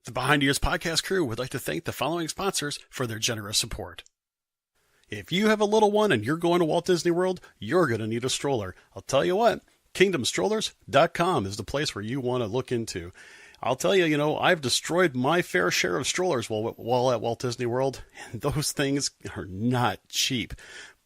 The Behind the Ears podcast crew would like to thank the following sponsors for their generous support. If you have a little one and you're going to Walt Disney World, you're going to need a stroller. I'll tell you what, kingdomstrollers.com is the place where you want to look into. I'll tell you, I've destroyed my fair share of strollers while at Walt Disney World, and those things are not cheap.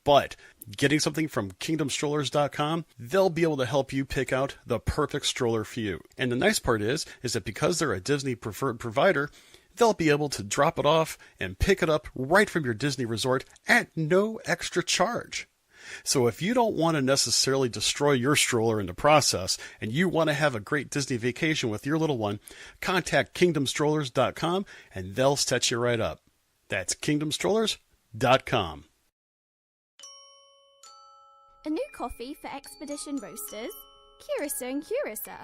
But getting something from kingdomstrollers.com, they'll be able to help you pick out the perfect stroller for you. And the nice part is that because they're a Disney preferred provider, they'll be able to drop it off and pick it up right from your Disney resort at no extra charge. So if you don't want to necessarily destroy your stroller in the process and you want to have a great Disney vacation with your little one, contact kingdomstrollers.com and they'll set you right up. That's kingdomstrollers.com. A new coffee for Expedition Roasters? Curiouser and curiouser.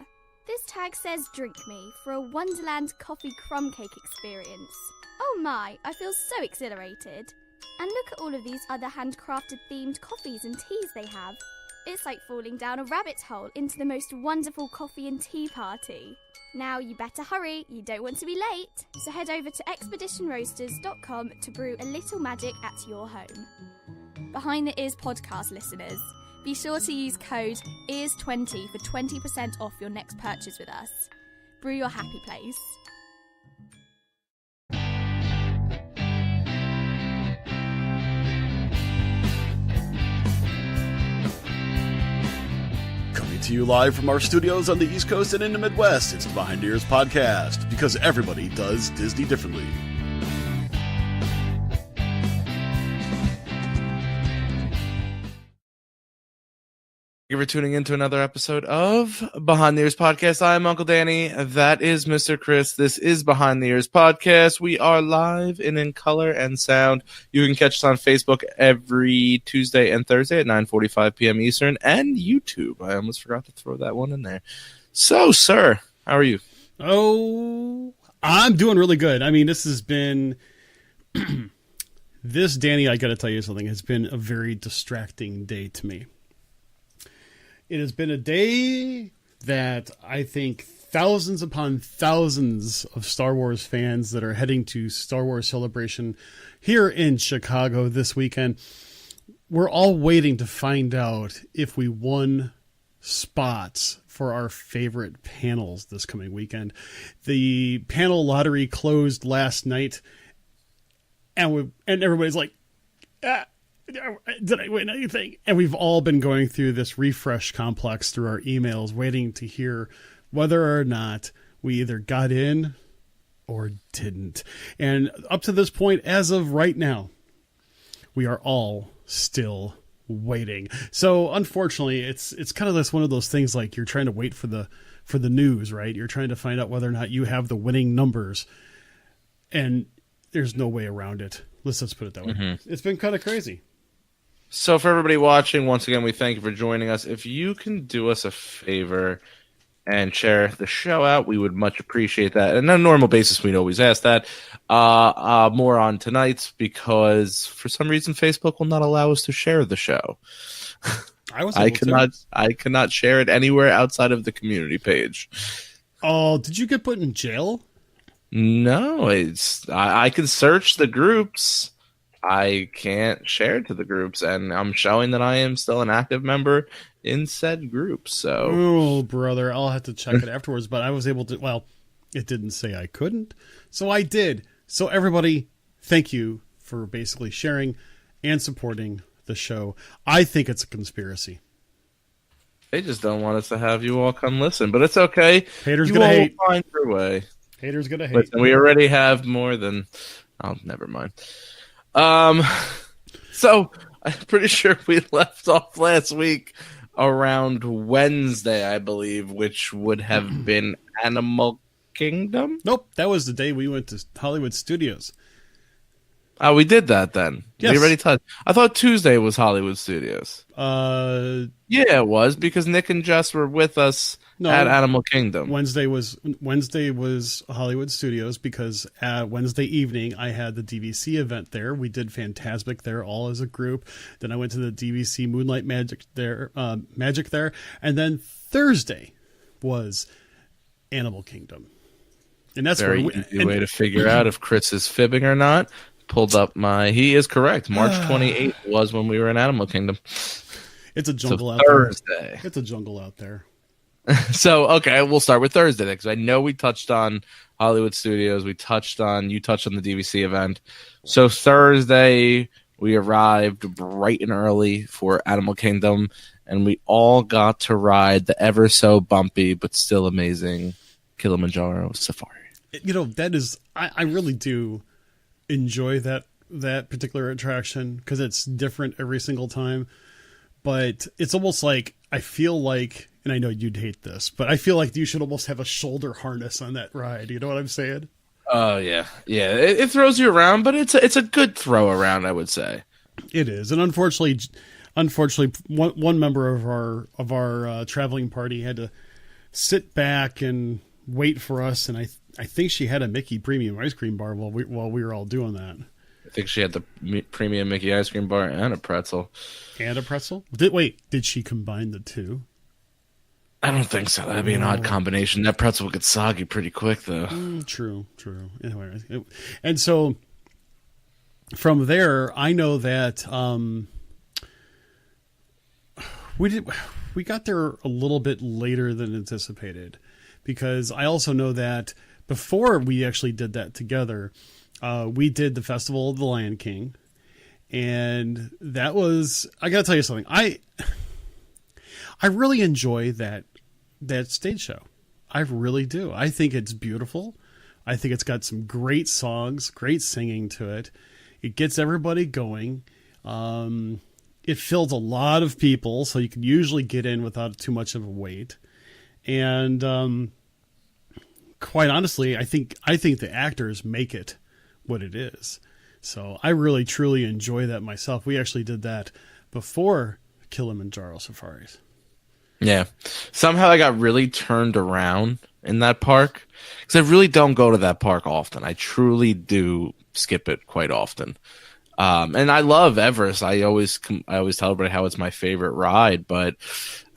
This tag says drink me for a Wonderland coffee crumb cake experience. Oh my, I feel so exhilarated. And look at all of these other handcrafted themed coffees and teas they have. It's like falling down a rabbit hole into the most wonderful coffee and tea party. Now you better hurry, you don't want to be late. So head over to Expeditionroasters.com to brew a little magic at your home. Behind the Ears podcast listeners, be sure to use code EARS20 for 20% off your next purchase with us. Brew your happy place. Coming to you live from our studios on the East Coast and in the Midwest, it's the Behind the Ears podcast, because everybody does Disney differently. Thank you for tuning in to another episode of Behind the Ears Podcast. I'm Uncle Danny. That is Mr. Chris. This is Behind the Ears Podcast. We are live and in color and sound. You can catch us on Facebook every Tuesday and Thursday at 9:45 p.m. Eastern and YouTube. I almost forgot to throw that one in there. So, sir, how are you? Oh, I'm doing really good. I mean, this has been... This, Danny, I got to tell you something, has been a very distracting day to me. It has been a day that I think thousands upon thousands of Star Wars fans that are heading to Star Wars Celebration here in Chicago this weekend, we're all waiting to find out if we won spots for our favorite panels this coming weekend. The panel lottery closed last night, and everybody's like, did I win anything? And we've all been going through this refresh complex through our emails, waiting to hear whether or not we either got in or didn't. And up to this point, as of right now, we are all still waiting. So unfortunately, it's kind of this one of those things like you're trying to wait for the news, right? You're trying to find out whether or not you have the winning numbers, and there's no way around it. Let's put it that way. Mm-hmm. It's been kind of crazy. So for everybody watching, once again, we thank you for joining us. If you can do us a favor and share the show out, we would much appreciate that. And on a normal basis, we'd always ask that. More on tonight's, because for some reason, Facebook will not allow us to share the show. I cannot share it anywhere outside of the community page. Oh, did you get put in jail? No, I can search the groups. I can't share to the groups, and I'm showing that I am still an active member in said group. So, oh, brother, I'll have to check it afterwards. But I was able to. Well, it didn't say I couldn't, so I did. So, everybody, thank you for basically sharing and supporting the show. I think it's a conspiracy. They just don't want us to have you all come listen, but it's okay. Haters gonna hate. Find your way. Haters gonna hate. Listen, we already have more than. Oh, never mind. So I'm pretty sure we left off last week around Wednesday, I believe, which would have been Animal Kingdom. Nope, that was the day we went to Hollywood Studios. Oh, we did that then. Yes. We already touched. I thought Tuesday was Hollywood Studios. Yeah, it was, because Nick and Jess were with us at Animal Kingdom. Wednesday was Hollywood Studios, because Wednesday evening I had the DVC event there. We did Fantasmic there all as a group. Then I went to the DVC Moonlight Magic there, and then Thursday was Animal Kingdom. And that's Very easy way to figure out if Chris is fibbing or not. Pulled up he is correct. March 28th was when we were in Animal Kingdom. It's a jungle out Thursday. there. It's a jungle out there. So, okay, we'll start with Thursday because I know we touched on Hollywood Studios. You touched on the DVC event. So Thursday, we arrived bright and early for Animal Kingdom, and we all got to ride the ever so bumpy but still amazing Kilimanjaro Safari. That is, I really do enjoy that particular attraction because it's different every single time. But it's almost like, I feel like, and I know you'd hate this, but I feel like you should almost have a shoulder harness on that ride. You know what I'm saying? Oh, yeah. Yeah, it throws you around, but it's a good throw around, I would say. It is. And unfortunately, one member of our traveling party had to sit back and wait for us, and I think she had a Mickey premium ice cream bar while we were all doing that. I think she had the premium Mickey ice cream bar and a pretzel. And a pretzel? Did she combine the two? I don't think so. That'd be an odd combination. That pretzel would get soggy pretty quick, though. True. Anyway, and so from there, I know that we got there a little bit later than anticipated, because I also know that before we actually did that together, we did the Festival of the Lion King, and that was, I gotta tell you something, I really enjoy that stage show. I really do. I think it's beautiful. I think it's got some great songs, great singing to it. It gets everybody going. It fills a lot of people, so you can usually get in without too much of a wait. And quite honestly, I think the actors make it what it is. So I really, truly enjoy that myself. We actually did that before Kilimanjaro Safaris. Yeah. Somehow I got really turned around in that park, because I really don't go to that park often. I truly do skip it quite often. And I love Everest. I always tell everybody how it's my favorite ride, but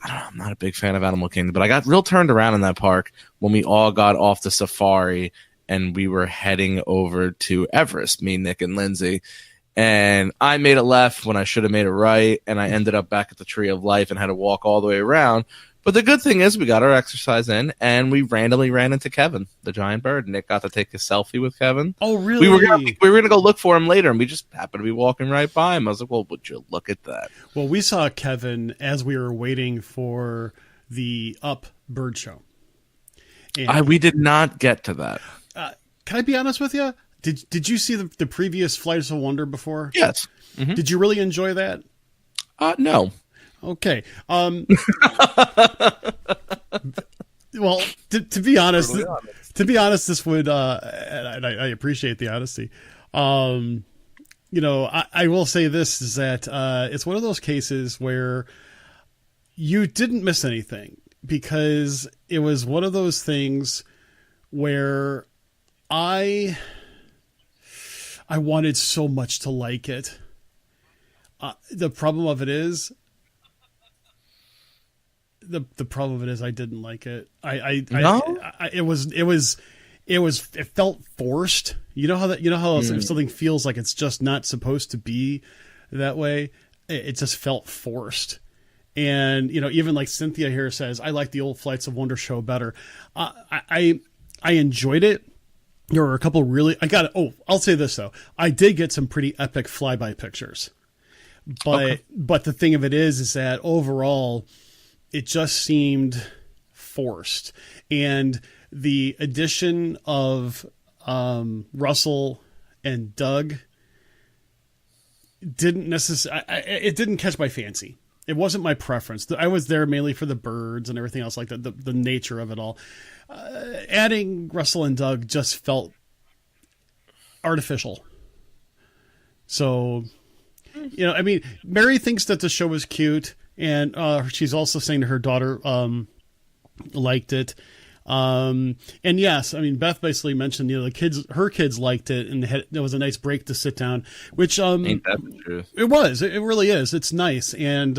I don't know, I'm not a big fan of Animal Kingdom. But I got real turned around in that park when we all got off the safari and we were heading over to Everest, me, Nick, and Lindsay. And I made a left when I should have made a right, and I ended up back at the Tree of Life and had to walk all the way around. But the good thing is we got our exercise in, and we randomly ran into Kevin, the giant bird. Nick got to take a selfie with Kevin. Oh, really? We were gonna go look for him later, and we just happened to be walking right by him. I was like, well, would you look at that? Well, we saw Kevin as we were waiting for the Up bird show. And we did not get to that. Can I be honest with you? Did you see the previous Flights of Wonder before? Yes. Mm-hmm. Did you really enjoy that? No. Okay. Well, to be honest, this would, and I appreciate the honesty. I will say this is that it's one of those cases where you didn't miss anything, because it was one of those things where I wanted so much to like it. The problem of it is I didn't like it. It felt forced. You know how if something feels like it's just not supposed to be that way, it just felt forced. And even like Cynthia here says, I like the old Flights of Wonder show better. I enjoyed it. There were a couple I'll say this though. I did get some pretty epic flyby pictures. But the thing of it is that overall it just seemed forced. And the addition of Russell and Doug it didn't catch my fancy. It wasn't my preference. I was there mainly for the birds and everything else like that, the nature of it all. Adding Russell and Doug just felt artificial. So, Mary thinks that the show was cute, and she's also saying her daughter liked it. And yes, Beth basically mentioned, her kids liked it, and it was a nice break to sit down, which ain't that the truth? It was. It really is. It's nice, and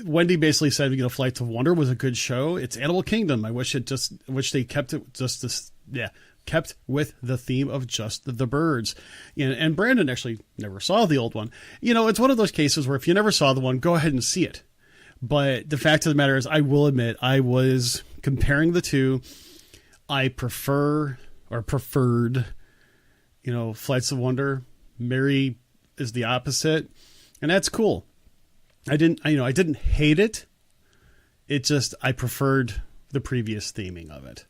Wendy basically said, Flights of Wonder was a good show. It's Animal Kingdom. I wish they kept it just this, kept with the theme of just the birds. And Brandon actually never saw the old one. It's one of those cases where if you never saw the one, go ahead and see it. But the fact of the matter is, I will admit, I was comparing the two. I preferred, Flights of Wonder. Mary is the opposite, and that's cool. I didn't hate it. It just, I preferred the previous theming of it.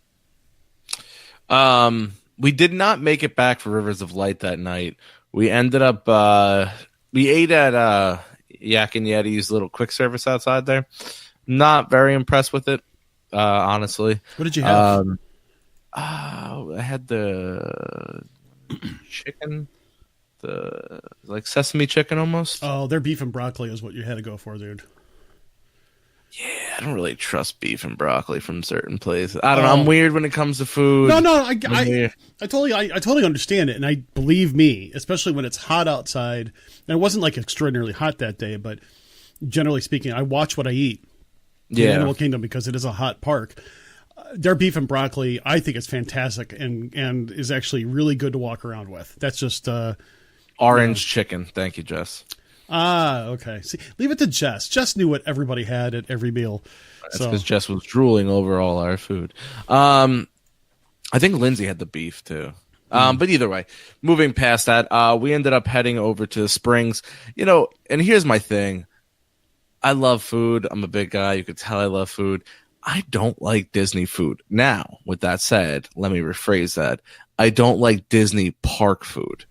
We did not make it back for Rivers of Light that night. We ended up, we ate at Yak and Yeti's little quick service outside there. Not very impressed with it, honestly. What did you have? I had the chicken, the sesame chicken almost. Oh, their beef and broccoli is what you had to go for, dude. Yeah, I don't really trust beef and broccoli from certain places. I don't know. I'm weird when it comes to food. No, I totally understand it, and I believe me, especially when it's hot outside. And it wasn't extraordinarily hot that day, but generally speaking, I watch what I eat. In Animal Kingdom because it is a hot park. Their beef and broccoli, I think, is fantastic and is actually really good to walk around with. That's just orange chicken. Thank you, Jess. Okay. See, leave it to Jess. Jess knew what everybody had at every meal. That's because Jess was drooling over all our food. I think Lindsay had the beef too. But either way, moving past that, we ended up heading over to the Springs. And here's my thing. I love food. I'm a big guy. You could tell I love food. I don't like Disney food. Now, with that said, let me rephrase that. I don't like Disney park food.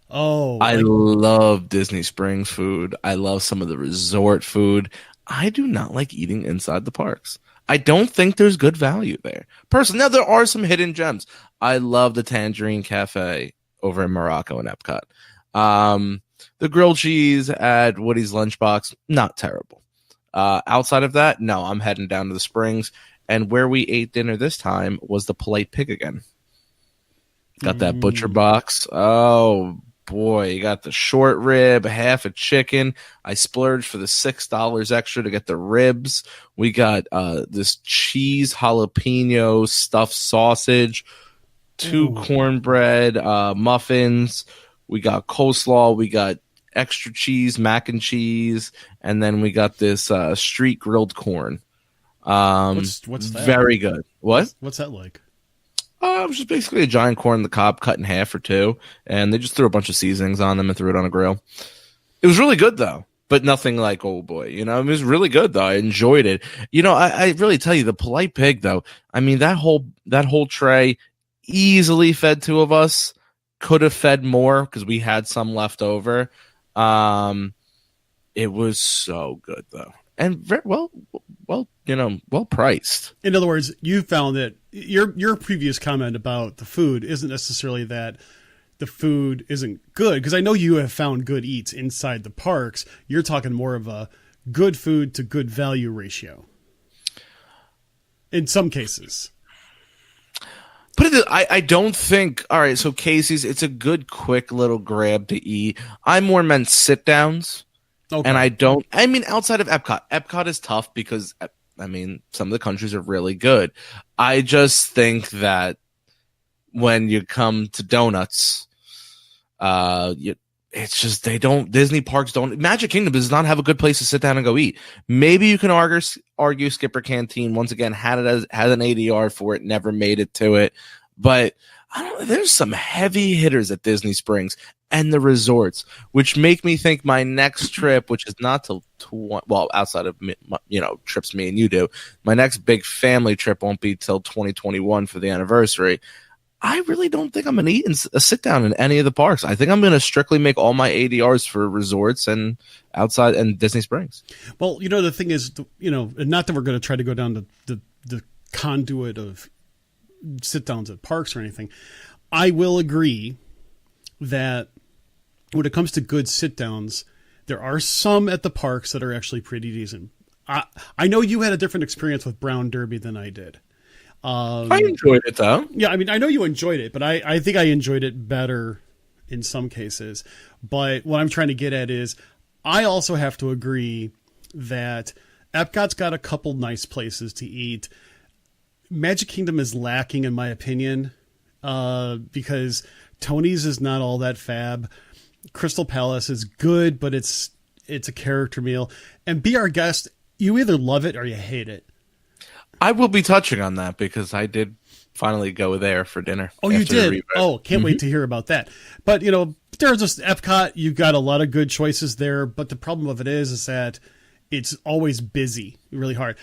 Oh, I love Disney Springs food. I love some of the resort food. I do not like eating inside the parks. I don't think there's good value there. Personally, now there are some hidden gems. I love the Tangerine Cafe over in Morocco and Epcot. The grilled cheese at Woody's Lunchbox, not terrible. Outside of that, no, I'm heading down to the Springs. And where we ate dinner this time was the Polite Pig again. Got that butcher box. Oh, boy. You got the short rib, half a chicken. I splurged for the $6 extra to get the ribs. We got this cheese jalapeno stuffed sausage, 2 cornbread muffins. We got coleslaw. We got extra cheese, mac and cheese, and then we got this street grilled corn. What's that? Very good. What? What's that like? It was just basically a giant corn on the cob cut in half or two, and they just threw a bunch of seasonings on them and threw it on a grill. It was really good though, but nothing like oh boy, it was really good though. I enjoyed it. I really tell you, the Polite Pig though. I mean that whole tray easily fed 2 of us. Could have fed more because we had some left over. It was so good though, and very well priced. In other words, you found that your previous comment about the food isn't necessarily that the food isn't good, because I know you have found good eats inside the parks. You're talking more of a good food to good value ratio. In some cases. I don't think. All right, so Casey's, it's a good, quick little grab to eat. I more meant sit downs, and I mean, outside of Epcot. Epcot is tough because some of the countries are really good. I just think that when you come to donuts, it's just Disney parks don't. Magic Kingdom does not have a good place to sit down and go eat. Maybe you can argue Skipper Canteen once again had an ADR for it, never made it to it. But I don't know, there's some heavy hitters at Disney Springs and the resorts, which make me think my next trip, which is not till outside of trips me and you do, my next big family trip won't be till 2021 for the anniversary. I really don't think I'm going to eat a sit down in any of the parks. I think I'm going to strictly make all my ADRs for resorts and outside and Disney Springs. Well, the thing is, not that we're going to try to go down the conduit of sit downs at parks or anything. I will agree that when it comes to good sit downs, there are some at the parks that are actually pretty decent. I know you had a different experience with Brown Derby than I did. I enjoyed it though. Yeah, I know you enjoyed it, but I think I enjoyed it better in some cases. But what I'm trying to get at is I also have to agree that Epcot's got a couple nice places to eat. Magic Kingdom is lacking, in my opinion, because Tony's is not all that fab. Crystal Palace is good, but it's a character meal. And Be Our Guest, you either love it or you hate it. I will be touching on that because I did finally go there for dinner. Oh, you did? Oh, can't wait to hear about that. But, there's just Epcot. You've got a lot of good choices there. But the problem of it is that it's always busy, really hard.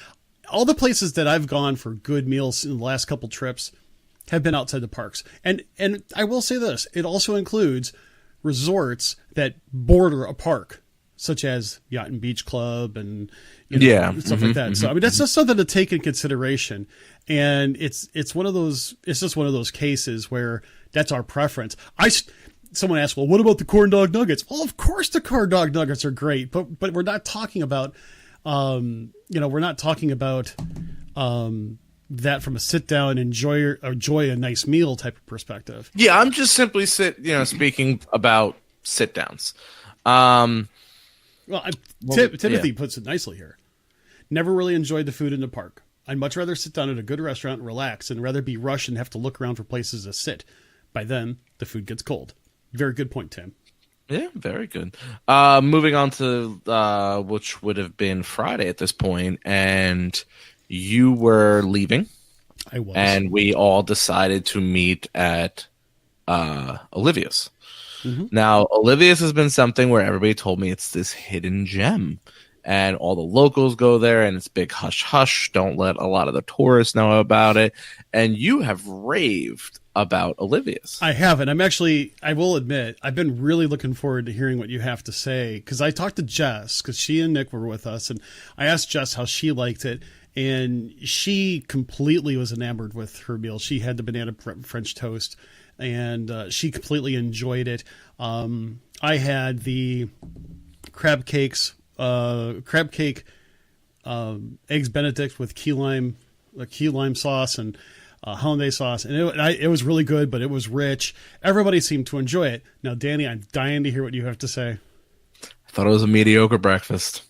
All the places that I've gone for good meals in the last couple trips have been outside the parks. And I will say this, it also includes resorts that border a park, such as Yacht and Beach Club and stuff like that. So I mean, that's just something to take in consideration. And it's just one of those cases where that's our preference. Someone asked, well, what about the corn dog nuggets? Well, of course the corn dog nuggets are great, but we're not talking about, that from a sit down, enjoy a nice meal type of perspective. Yeah, I'm just simply speaking about sit downs. Timothy puts it nicely here. Never really enjoyed the food in the park. I'd much rather sit down at a good restaurant and relax and rather be rushed and have to look around for places to sit. By then, the food gets cold. Very good point, Tim. Yeah, very good. Moving on to which would have been Friday at this point, and you were leaving. I was. And we all decided to meet at Olivia's. Mm-hmm. Now, Olivia's has been something where everybody told me it's this hidden gem. And all the locals go there, and it's big hush-hush. Don't let a lot of the tourists know about it. And you have raved about Olivia's. I have, and I will admit, I've been really looking forward to hearing what you have to say. Because I talked to Jess, because she and Nick were with us, and I asked Jess how she liked it. And she completely was enamored with her meal. She had the banana French toast, and she completely enjoyed it. I had the crab cake, eggs Benedict with key lime sauce and hollandaise sauce, and it was really good, but it was rich. Everybody seemed to enjoy it. Now, Danny, I'm dying to hear what you have to say. I thought it was a mediocre breakfast.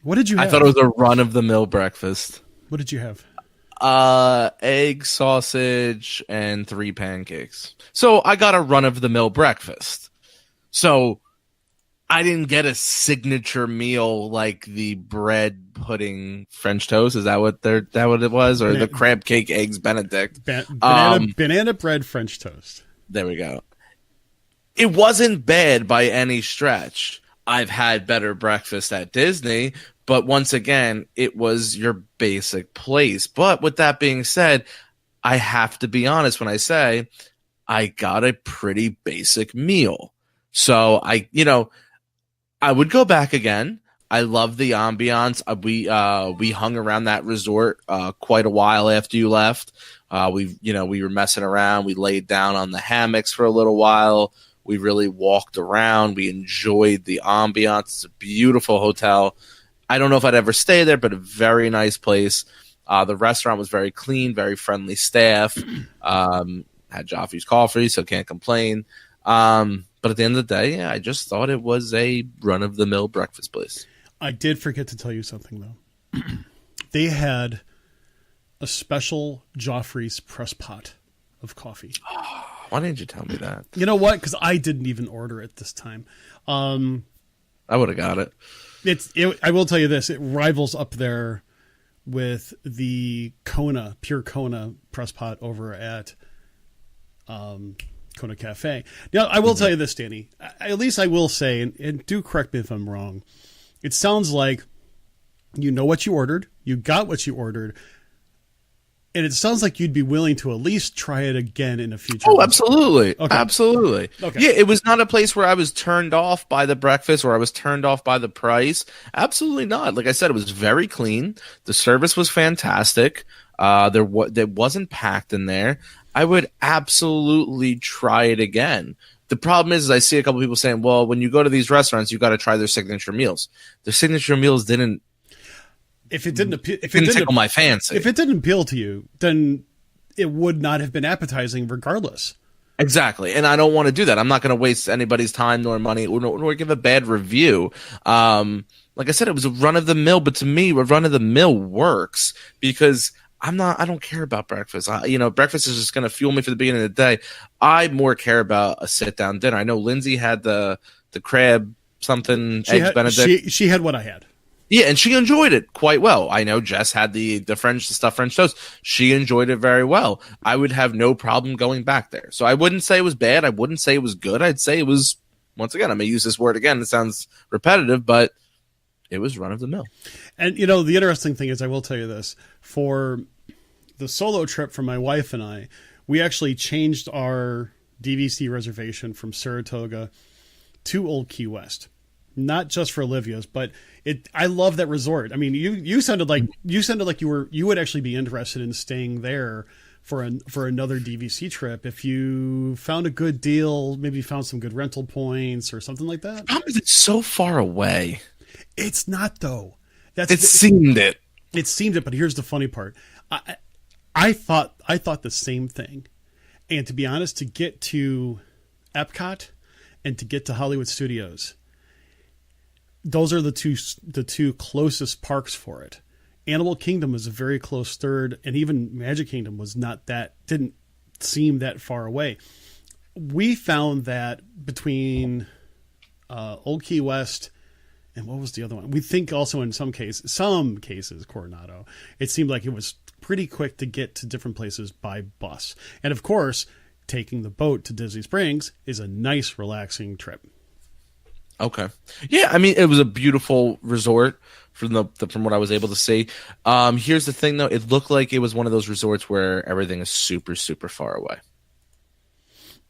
What did you have? I thought it was a run-of-the-mill breakfast. What did you have? Egg, sausage, and 3 pancakes. So I got a run-of-the-mill breakfast. So I didn't get a signature meal like the bread pudding French toast. Is that what it was? Or the crab cake eggs Benedict? Banana bread French toast. There we go. It wasn't bad by any stretch. I've had better breakfast at Disney, but once again, it was your basic place. But with that being said, I have to be honest when I say I got a pretty basic meal. So I would go back again. I love the ambiance. We hung around that resort quite a while after you left. We were messing around. We laid down on the hammocks for a little while. We really walked around. We enjoyed the ambiance. It's a beautiful hotel. I don't know if I'd ever stay there, but a very nice place. The restaurant was very clean, very friendly staff. Had Joffrey's coffee, so can't complain. But at the end of the day, yeah, I just thought it was a run-of-the-mill breakfast place. I did forget to tell you something, though. They had a special Joffrey's press pot of coffee. Why didn't you tell me that? You know what? Because I didn't even order it this time. I would have got it. I will tell you this. It rivals up there with the pure Kona press pot over at Kona Cafe. Now, I will tell you this, Danny. At least I will say, and do correct me if I'm wrong, it sounds like you know what you ordered, you got what you ordered, and it sounds like you'd be willing to at least try it again in the future. Oh, absolutely. Okay. Absolutely. Okay. Yeah, it was not a place where I was turned off by the breakfast or I was turned off by the price. Absolutely not. Like I said, it was very clean. The service was fantastic. There wasn't packed in there. I would absolutely try it again. The problem is I see a couple people saying, well, when you go to these restaurants, you got to try their signature meals. Their signature meals didn't tickle my fancy. If it didn't appeal to you, then it would not have been appetizing regardless. Exactly. And I don't want to do that. I'm not going to waste anybody's time nor money or give a bad review. Like Like I said, it was a run of the mill, but to me, a run of the mill works because I don't care about breakfast. Breakfast is just going to fuel me for the beginning of the day. I more care about a sit down dinner. I know Lindsay had the crab something, eggs Benedict. She had what I had. Yeah, and she enjoyed it quite well. I know Jess had the stuffed French toast. She enjoyed it very well. I would have no problem going back there. So I wouldn't say it was bad. I wouldn't say it was good. I'd say it was, once again, I'm going to use this word again. It sounds repetitive, but it was run of the mill. And, the interesting thing is, I will tell you this, for the solo trip for my wife and I, we actually changed our DVC reservation from Saratoga to Old Key West. Not just for Olivia's, but I love that resort. I mean, you sounded like you would actually be interested in staying there for another DVC trip if you found a good deal, maybe found some good rental points or something like that. It's so far away. It's not though. It seemed it. It seemed it, but here's the funny part. I thought the same thing. And to be honest, to get to Epcot and to get to Hollywood Studios, those are the two closest parks for it. Animal Kingdom is a very close third, and even Magic Kingdom didn't seem that far away. We found that between Old Key West and what was the other one? We think also in some cases Coronado, it seemed like it was pretty quick to get to different places by bus. And of course, taking the boat to Disney Springs is a nice, relaxing trip. Okay. Yeah, I mean, it was a beautiful resort from what I was able to see. Here's the thing, though. It looked like it was one of those resorts where everything is super, super far away.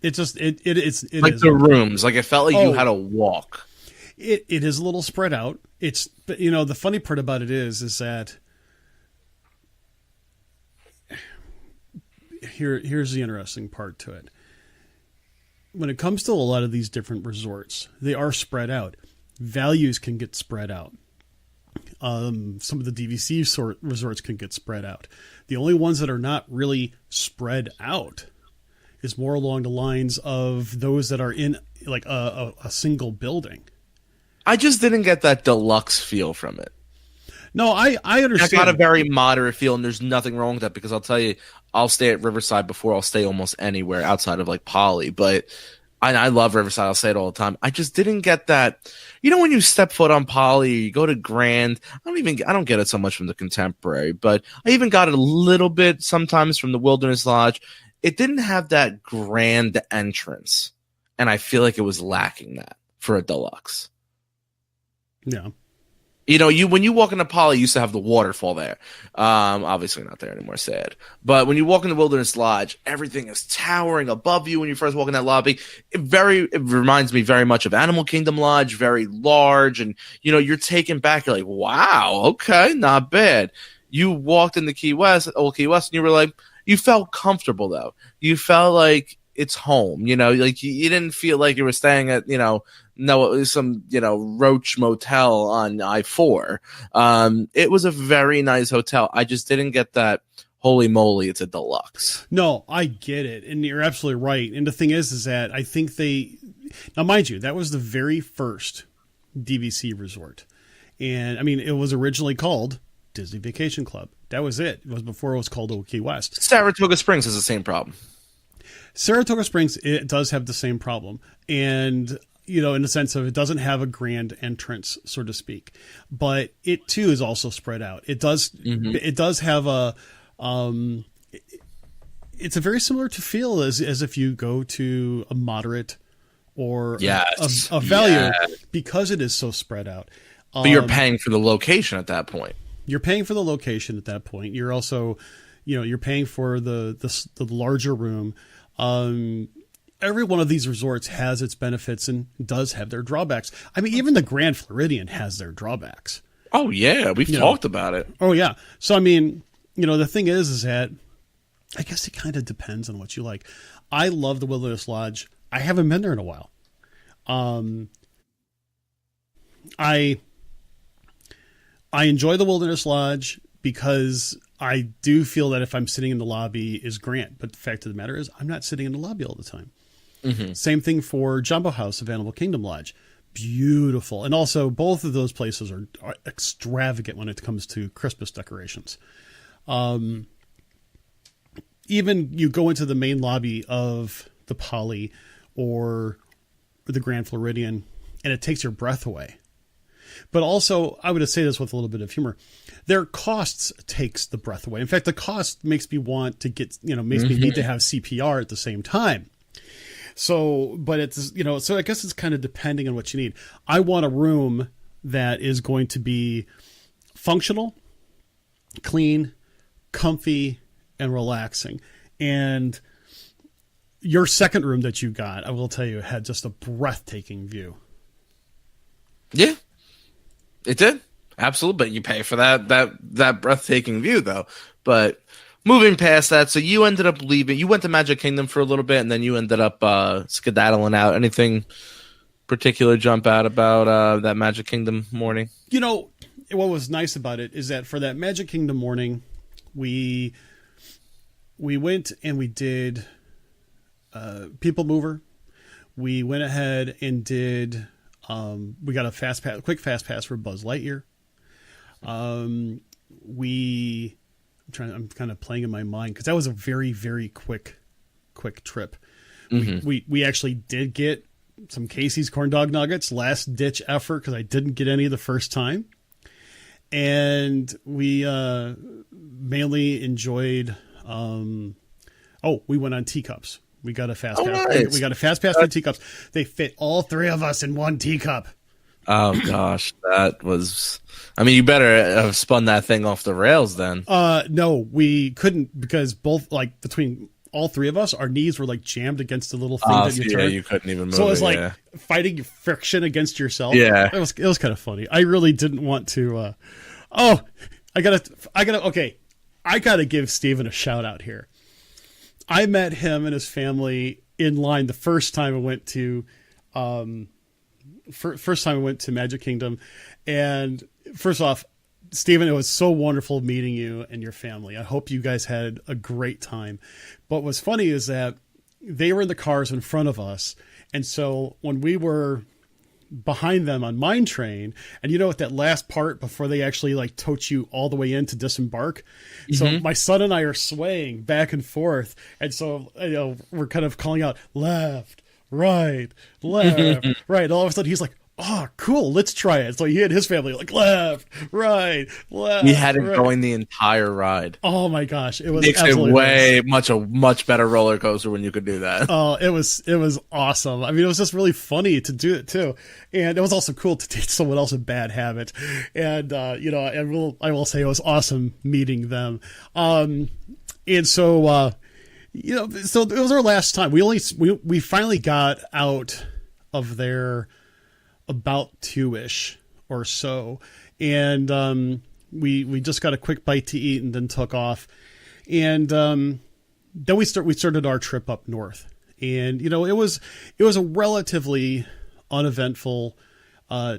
It's like the rooms. Like, it felt like you had to walk. It is a little spread out. But the funny part about it is that here's the interesting part to it. When it comes to a lot of these different resorts, they are spread out. Values can get spread out. Some of the DVC resorts can get spread out. The only ones that are not really spread out is more along the lines of those that are in like a single building. I just didn't get that deluxe feel from it. No, I understand. I got a very moderate feel, and there's nothing wrong with that because I'll tell you, I'll stay at Riverside before I'll stay almost anywhere outside of like Poly. But I love Riverside. I'll say it all the time. I just didn't get that. When you step foot on Poly, you go to Grand. I don't get it so much from the Contemporary, but I even got it a little bit sometimes from the Wilderness Lodge. It didn't have that grand entrance, and I feel like it was lacking that for a deluxe. Yeah. When you walk into Poly, you used to have the waterfall there. Obviously not there anymore, sad. But when you walk in the Wilderness Lodge, everything is towering above you when you first walk in that lobby. It reminds me very much of Animal Kingdom Lodge, very large. And, you're taken back. You're like, wow, okay, not bad. You walked into Old Key West, and you were like, you felt comfortable, though. You felt like it's home. Like you didn't feel like you were staying at, some Roach Motel on I-4. It was a very nice hotel. I just didn't get that holy moly, it's a deluxe. No, I get it, and you're absolutely right. And the thing is that I think now mind you, that was the very first DVC resort, and I mean it was originally called Disney Vacation Club. That was it. It was before it was called Old Key West. Saratoga Springs has the same problem. Saratoga Springs, it does have the same problem, and in the sense of it doesn't have a grand entrance, so to speak, but it too is also spread out. It does, It does have it's a very similar to feel as if you go to a moderate or a value because it is so spread out. But you're paying for the location at that point. You're paying for the location at that point. You're also, you're paying for the larger room. Every one of these resorts has its benefits and does have their drawbacks. I mean, even the Grand Floridian has their drawbacks. Oh, yeah. We've talked about it. Oh, yeah. So, I mean, the thing is that I guess it kind of depends on what you like. I love the Wilderness Lodge. I haven't been there in a while. I enjoy the Wilderness Lodge because I do feel that if I'm sitting in the lobby is grand. But the fact of the matter is I'm not sitting in the lobby all the time. Mm-hmm. Same thing for Jumbo House of Animal Kingdom Lodge. beautiful. And also, both of those places are extravagant when it comes to Christmas decorations. Even you go into the main lobby of the Poly or the Grand Floridian, and it takes your breath away. But also, I would say this with a little bit of humor, their costs takes the breath away. In fact, the cost makes me want to get, makes me need to have CPR at the same time. So, but it's, so I guess it's kind of depending on what you need. I want a room that is going to be functional, clean, comfy, and relaxing. And your second room that you got, I will tell you, had just a breathtaking view. Yeah, it did. Absolutely. But you pay for that breathtaking view, though. But moving past that, so you ended up leaving. You went to Magic Kingdom for a little bit, and then you ended up skedaddling out. Anything particular jump out about that Magic Kingdom morning? What was nice about it is that for that Magic Kingdom morning, we went and we did People Mover. We went ahead and did we got a quick fast pass for Buzz Lightyear. I'm kind of playing in my mind because that was a very, very quick trip. Mm-hmm. We actually did get some Casey's corn dog nuggets, last ditch effort, because I didn't get any the first time. And we mainly enjoyed. We went on teacups. We got a fast pass. Nice. We got a fast pass for teacups. They fit all three of us in one teacup. Oh gosh, that was. I mean, you better have spun that thing off the rails then. No, we couldn't because between all three of us, our knees were jammed against the little thing that you turned. Yeah, you couldn't even move. So it was fighting friction against yourself. Yeah, it was kind of funny. I really didn't want to. I gotta give Steven a shout out here. I met him and his family in line the first time I went to, Magic Kingdom, and first off, Steven, it was so wonderful meeting you and your family. I hope you guys had a great time. But what's funny is that they were in the cars in front of us, and so when we were behind them on Mine Train, and at that last part before they actually tote you all the way in to disembark. Mm-hmm. So my son and I are swaying back and forth. And so, we're kind of calling out left, right, left, right. All of a sudden he's like, oh, cool, let's try it. So he and his family left, right, left. We had it going the entire ride. Oh my gosh, it was makes it much better roller coaster when you could do that. Oh, it was awesome. I mean, it was just really funny to do it too, and it was also cool to teach someone else a bad habit. And I will say it was awesome meeting them. And so so it was our last time. We finally got out of there about 2-ish or so. And we just got a quick bite to eat and then took off. And then we started our trip up north. And, it was a relatively uneventful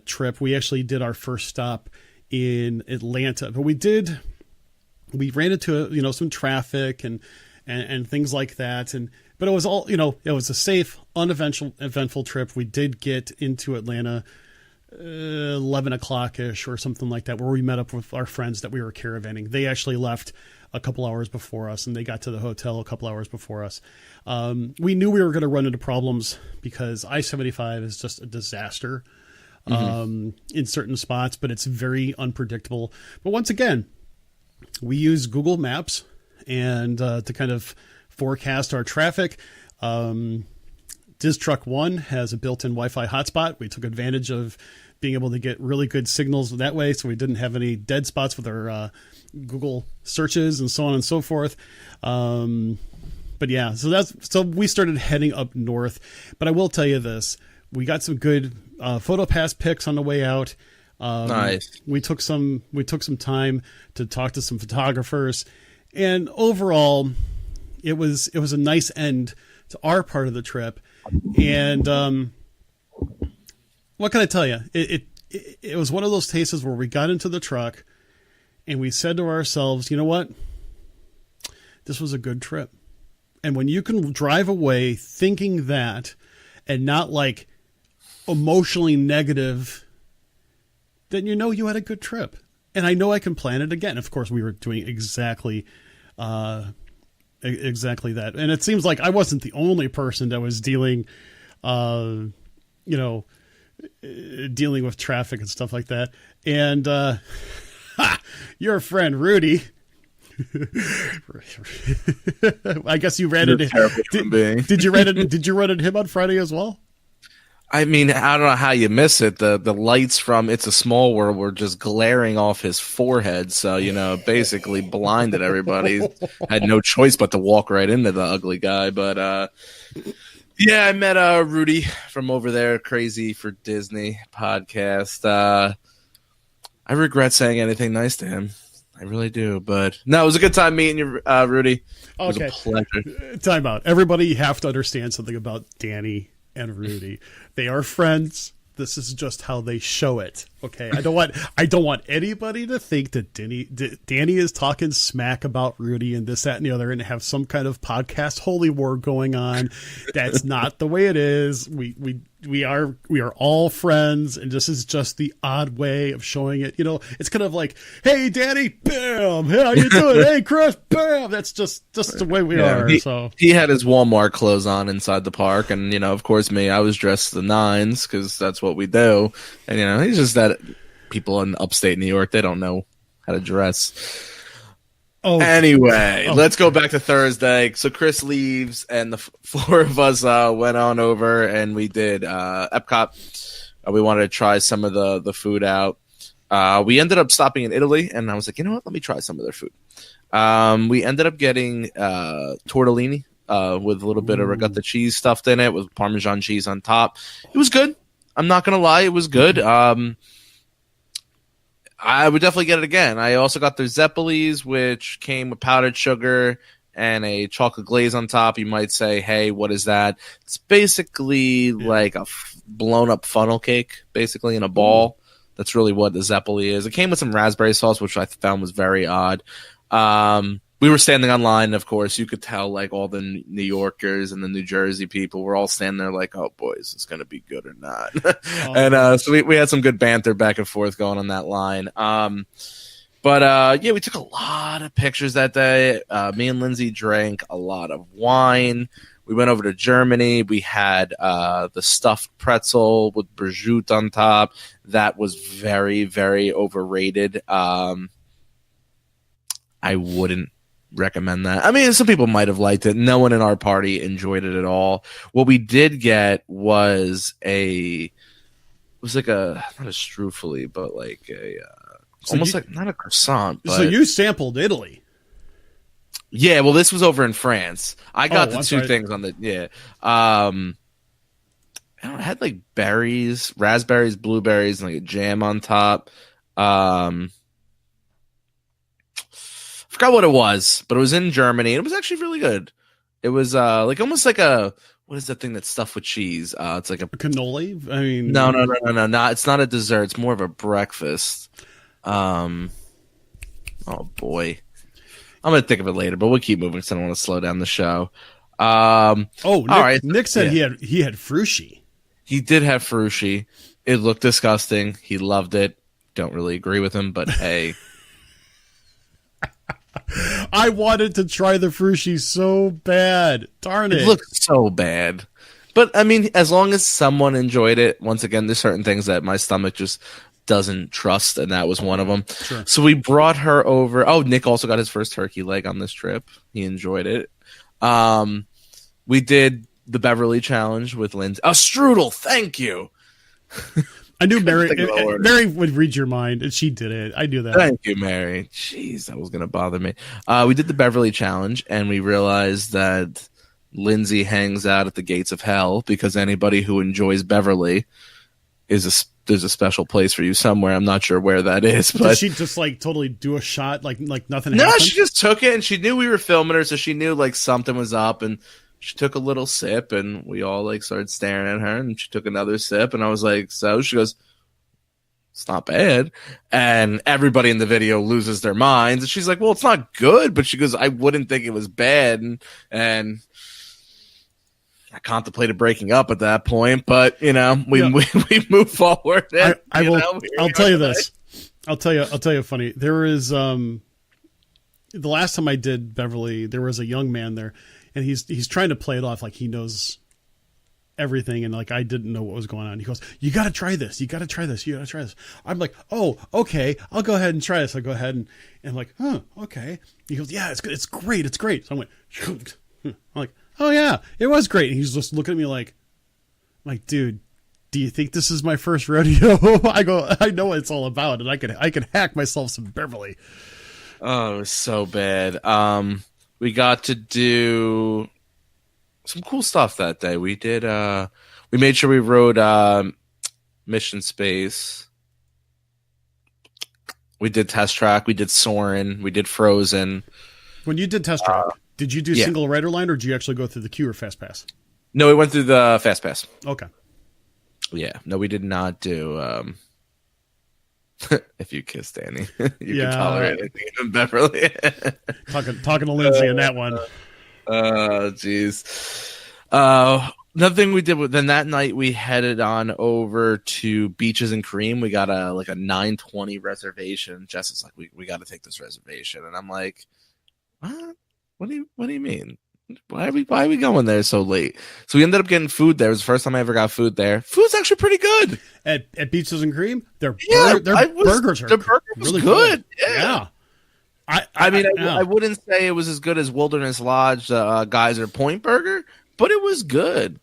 trip. We actually did our first stop in Atlanta, but we ran into, some traffic and things like that. But it was all, it was a safe, uneventful trip. We did get into Atlanta 11 o'clock-ish or something like that, where we met up with our friends that we were caravanning. They actually left a couple hours before us, and they got to the hotel a couple hours before us. We knew we were going to run into problems because I-75 is just a disaster in certain spots, but it's very unpredictable. But once again, we use Google Maps and to kind of forecast our traffic. Diz Truck 1 has a built-in Wi-Fi hotspot. We took advantage of being able to get really good signals that way, so we didn't have any dead spots with our Google searches and so on and so forth. But yeah, so we started heading up north. But I will tell you this: we got some good PhotoPass pics on the way out. Nice. We took some time to talk to some photographers, and overall, it was a nice end to our part of the trip. And what can I tell you? It was one of those cases where we got into the truck and we said to ourselves, you know what? This was a good trip. And when you can drive away thinking that and not emotionally negative, then you know you had a good trip. And I know I can plan it again. Of course, we were doing exactly that. And it seems like I wasn't the only person that was dealing with traffic and stuff like that. And your friend Rudy, I guess you ran into him. Did you run into him on Friday as well? I mean, I don't know how you miss it. The lights from It's a Small World were just glaring off his forehead. So, basically blinded everybody. Had no choice but to walk right into the ugly guy. But, yeah, I met Rudy from over there, Crazy for Disney podcast. I regret saying anything nice to him. I really do. But, no, it was a good time meeting you, Rudy. It was a pleasure. Time out. Everybody, you have to understand something about Danny and Rudy. They are friends. This is just how they show it. Okay. I don't want anybody to think that Danny is talking smack about Rudy and this, that, and the other, and have some kind of podcast holy war going on. That's not the way it is. We are all friends, and this is just the odd way of showing it. It's kind of like, hey, Danny, bam, hey, how you doing? Hey, Chris, bam. That's just the way we are. He had his Walmart clothes on inside the park, and of course me, I was dressed to the nines because that's what we do. And he's just that people in upstate New York, they don't know how to dress. Anyway, let's go back to Thursday. So Chris leaves, and the four of us went on over, and we did Epcot. We wanted to try some of the food out. We ended up stopping in Italy, and I was like, you know what? Let me try some of their food. We ended up getting tortellini with a little bit of ricotta cheese stuffed in it, with Parmesan cheese on top. It was good. I'm not going to lie. It was good. I would definitely get it again. I also got their Zeppelis, which came with powdered sugar and a chocolate glaze on top. You might say, hey, what is that? It's basically like a blown up funnel cake, basically in a ball. That's really what the Zeppeli is. It came with some raspberry sauce, which I found was very odd. We were standing online, of course. You could tell, like, all the New Yorkers and the New Jersey people were all standing there like, oh, boy, is this going to be good or not? So we had some good banter back and forth going on that line. But we took a lot of pictures that day. Me and Lindsay drank a lot of wine. We went over to Germany. We had the stuffed pretzel with prosciutto on top. That was very, very overrated. I wouldn't recommend that. I mean, some people might have liked it. No one in our party enjoyed it at all. What we did get was like a, not a strufoli, but like a almost like not a croissant. But, so you sampled Italy. Yeah, well, this was over in France. I got the two things on the I don't know, it had like berries, raspberries, blueberries, and like a jam on top. Forgot what it was, but it was in Germany. It was actually really good. It was like almost like a, what is that thing that's stuffed with cheese? It's like a cannoli. I mean, no. It's not a dessert. It's more of a breakfast. Oh boy, I'm gonna think of it later, but we'll keep moving because I don't want to slow down the show. All right. Nick said he had frushi. He did have frushi. It looked disgusting. He loved it. Don't really agree with him, but hey. I wanted to try the frushi so bad. Darn it. It looked so bad. But, I mean, as long as someone enjoyed it, once again, there's certain things that my stomach just doesn't trust, and that was one of them. Sure. So we brought her over. Oh, Nick also got his first turkey leg on this trip. He enjoyed it. We did the Beverly Challenge with Lindsay. Oh, strudel, thank you. I knew Mary would read your mind, and she did it. I knew that. Thank you, Mary. Jeez, that was going to bother me. We did the Beverly Challenge, and we realized that Lindsay hangs out at the gates of hell because anybody who enjoys Beverly there's a special place for you somewhere. I'm not sure where that is. But did she just like totally do a shot like nothing happened? No, she just took it, and she knew we were filming her, so she knew like something was up, and she took a little sip, and we all like started staring at her, and she took another sip, and I was like, so? She goes, it's not bad. And everybody in the video loses their minds. And she's like, well, it's not good, but she goes, I wouldn't think it was bad. And I contemplated breaking up at that point, but we move forward. I'll tell you this. I'll tell you funny. There is the last time I did Beverly, there was a young man there, and he's trying to play it off like he knows everything, and like I didn't know what was going on. He goes, "You got to try this. You got to try this. You got to try this." I'm like, "Oh, okay. I'll go ahead and try this." I go ahead and I'm like, "Huh, okay." He goes, "Yeah, it's good. It's great. It's great." So I went, I'm like, "Oh yeah, it was great." And he's just looking at me like, "Dude, do you think this is my first rodeo?" I go, "I know what it's all about, and I could hack myself some Beverly." Oh, it was so bad. We got to do some cool stuff that day. We did. We made sure we rode Mission Space. We did Test Track. We did Soarin'. We did Frozen. When you did Test Track, did you do single rider line, or did you actually go through the queue or Fast Pass? No, we went through the Fast Pass. Okay. Yeah. No, we did not do. If you kiss Danny, you can tolerate anything in Beverly. talking to Lindsay in that one. Oh, jeez. Another thing we did then that night, we headed on over to Beaches and Cream. We got a 9:20 reservation. Jess is like, we got to take this reservation, and I'm like, what? What do you mean? Why are we going there so late? So we ended up getting food there. It was the first time I ever got food there. Food's actually pretty good at Beaches and Cream. Their burgers are really good. Yeah. I wouldn't say it was as good as Wilderness Lodge, Geyser Point Burger, but it was good.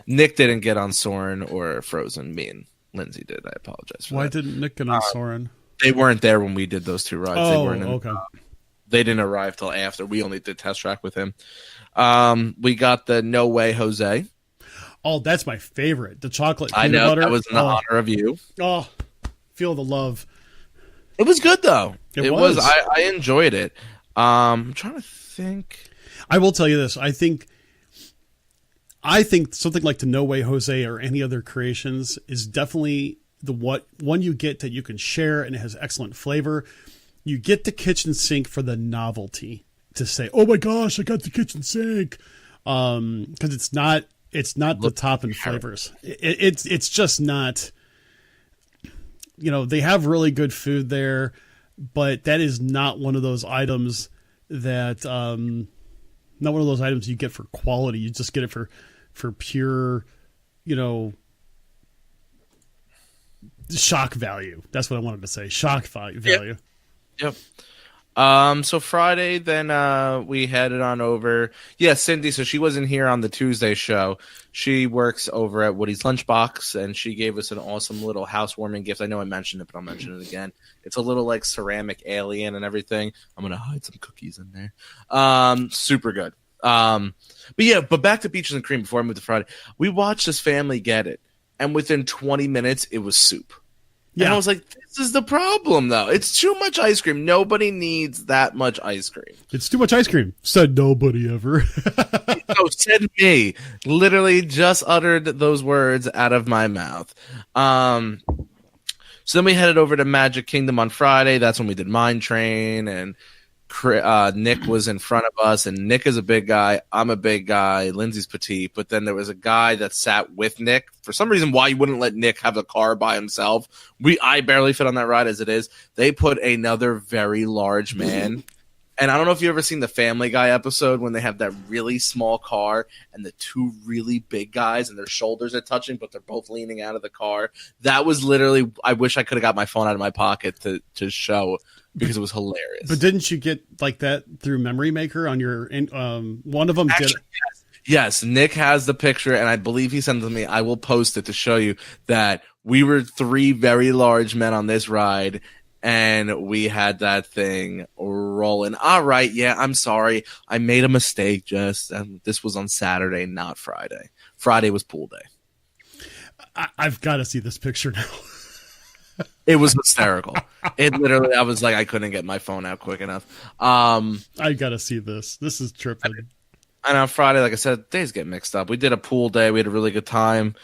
Nick didn't get on Soarin' or Frozen. Me and Lindsay did. I apologize for that. Why didn't Nick get on Soarin'? They weren't there when we did those two rides. Oh, they weren't okay. They didn't arrive till after. We only did Test Track with him. We got the No Way Jose. Oh, that's my favorite. The chocolate peanut butter. That was in honor of you. Oh, feel the love. It was good, though. It was. I enjoyed it. I'm trying to think. I will tell you this. I think something like the No Way Jose or any other creations is definitely the one you get that you can share, and it has excellent flavor. You get the kitchen sink for the novelty to say, "Oh my gosh, I got the kitchen sink," because it's not the top in flavors. It's just not. They have really good food there, but that is not one of those items that not one of those items you get for quality. You just get it for pure, shock value. That's what I wanted to say. Shock value. Yep. So Friday, then we headed on over. Yeah, Cindy. So she wasn't here on the Tuesday show. She works over at Woody's Lunchbox, and she gave us an awesome little housewarming gift. I know I mentioned it, but I'll mention it again. It's a little ceramic alien and everything. I'm gonna hide some cookies in there. Super good. But back to Beaches and Cream before I move to Friday. We watched this family get it, and within 20 minutes, it was soup. Yeah. And I was like, this is the problem, though. It's too much ice cream. Nobody needs that much ice cream. It's too much ice cream. Said nobody ever. No, said me. Literally just uttered those words out of my mouth. So then we headed over to Magic Kingdom on Friday. That's when we did Mine Train, and Nick was in front of us, and Nick is a big guy. I'm a big guy. Lindsay's petite. But then there was a guy that sat with Nick. For some reason, why you wouldn't let Nick have the car by himself. I barely fit on that ride as it is. They put another very large man. And I don't know if you've ever seen the Family Guy episode when they have that really small car and the two really big guys and their shoulders are touching, but they're both leaning out of the car. That was literally, I wish I could have got my phone out of my pocket to show, because it was hilarious. But didn't you get like that through Memory Maker on your one of them? Actually, yes, Nick has the picture, and I believe he sent it to me. I will post it to show you that we were three very large men on this ride, and we had that thing rolling. All right, yeah, I'm sorry. I made a mistake, this was on Saturday, not Friday. Friday was pool day. I've got to see this picture now. It was hysterical. It literally, I was like, I couldn't get my phone out quick enough. I got to see this. This is tripping. And on Friday, like I said, days get mixed up. We did a pool day. We had a really good time.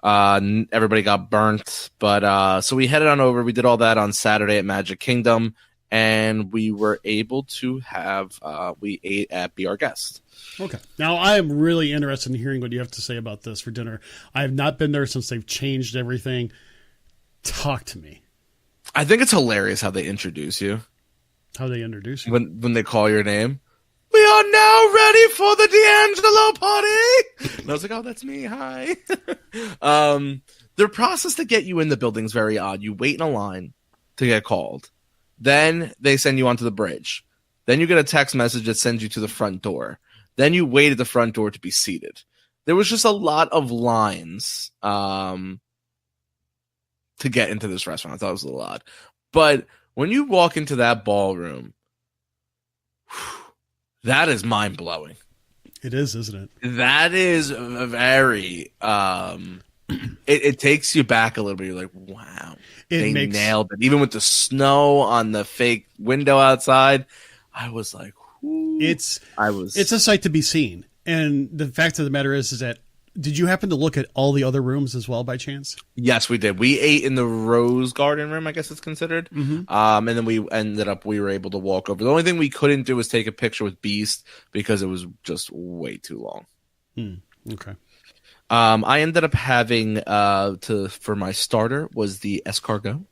Everybody got burnt. But so we headed on over. We did all that on Saturday at Magic Kingdom. and we were able to have we ate at Be Our Guest. Okay. Now, I am really interested in hearing what you have to say about this for dinner. I have not been there since they've changed everything. Talk to me. I think it's hilarious how they introduce you. How they introduce you? When they call your name. We are now ready for the D'Angelo party. And I was like, oh, that's me. Hi. Their process to get you in the building is very odd. You wait in a line to get called. Then they send you onto the bridge. Then you get a text message that sends you to the front door. Then you wait at the front door to be seated. There was just a lot of lines to get into this restaurant. I thought it was a little odd. But when you walk into that ballroom, that is mind-blowing. It is, isn't it? That is very... it takes you back a little bit. You're like, wow. They nailed it. Even with the snow on the fake window outside, I was like, whoo. It's a sight to be seen. And the fact of the matter is that, did you happen to look at all the other rooms as well by chance? Yes, we did. We ate in the Rose Garden room, I guess it's considered. Mm-hmm. And then we were able to walk over. The only thing we couldn't do was take a picture with Beast because it was just way too long. Okay. I ended up having for my starter was the escargot.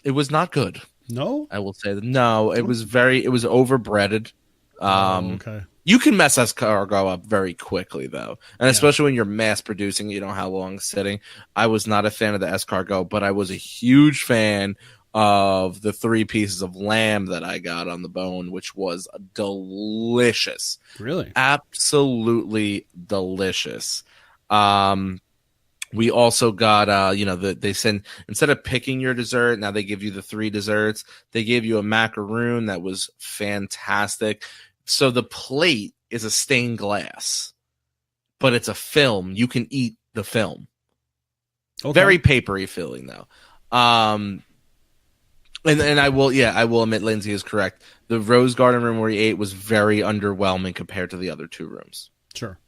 It was not good. No, I will say that. No, it was overbreaded. Okay. You can mess escargot up very quickly, though. And especially when you're mass producing, you know how long it's sitting. I was not a fan of the escargot, but I was a huge fan of the 3 pieces of lamb that I got on the bone, which was delicious. Really? Absolutely delicious. We also got, they send, instead of picking your dessert, now they give you the 3 desserts. They gave you a macaroon that was fantastic. So the plate is a stained glass, but it's a film. You can eat the film. Okay. Very papery feeling, though. And I will admit Lindsay is correct. The Rose Garden room where we ate was very underwhelming compared to the other 2 rooms. Sure.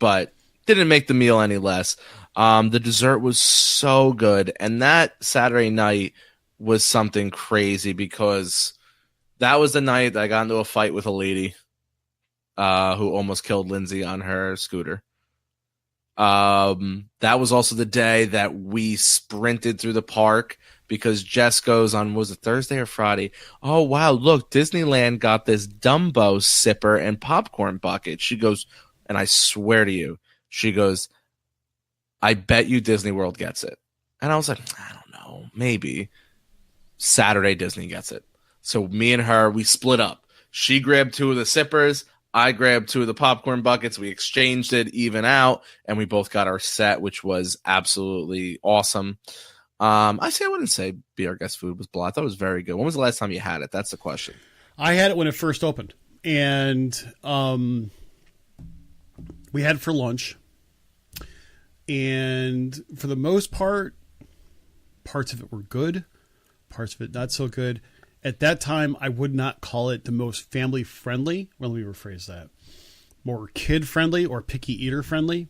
But didn't make the meal any less. The dessert was so good. And that Saturday night was something crazy because that was the night that I got into a fight with a lady who almost killed Lindsay on her scooter. That was also the day that we sprinted through the park because Jess goes on, was it Thursday or Friday? Oh, wow, look, Disneyland got this Dumbo sipper and popcorn bucket. She goes, and I swear to you, she goes, I bet you Disney World gets it. And I was like, I don't know, maybe. Saturday, Disney gets it. So me and her, we split up. She grabbed 2 of the sippers. I grabbed 2 of the popcorn buckets. We exchanged it even out, and we both got our set, which was absolutely awesome. I wouldn't say Be Our Guest food was blah. I thought it was very good. When was the last time you had it? That's the question. I had it when it first opened, and we had it for lunch. And for the most part, parts of it were good, parts of it not so good. At that time, I would not call it the most family-friendly. Well, let me rephrase that. More kid-friendly or picky-eater-friendly.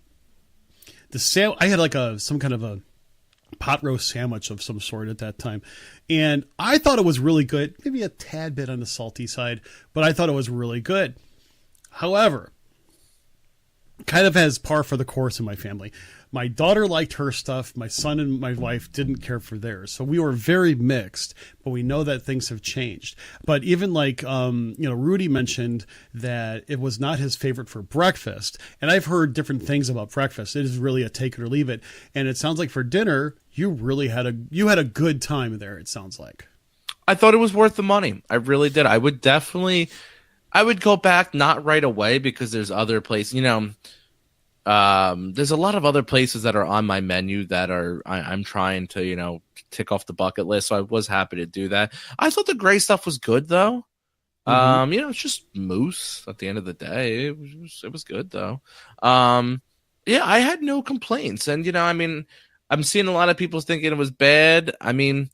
I had like some kind of a pot roast sandwich of some sort at that time. And I thought it was really good. Maybe a tad bit on the salty side, but I thought it was really good. However, kind of as par for the course in my family. My daughter liked her stuff. My son and my wife didn't care for theirs. So we were very mixed, but we know that things have changed. But even like, Rudy mentioned that it was not his favorite for breakfast. And I've heard different things about breakfast. It is really a take it or leave it. And it sounds like for dinner, you really had a good time there, it sounds like. I thought it was worth the money. I really did. I would go back, not right away because there's other places, there's a lot of other places that are on my menu that I'm trying to, tick off the bucket list. So I was happy to do that. I thought the gray stuff was good though. Mm-hmm. It's just mousse at the end of the day. It was good though. I had no complaints. And, I'm seeing a lot of people thinking it was bad. I mean,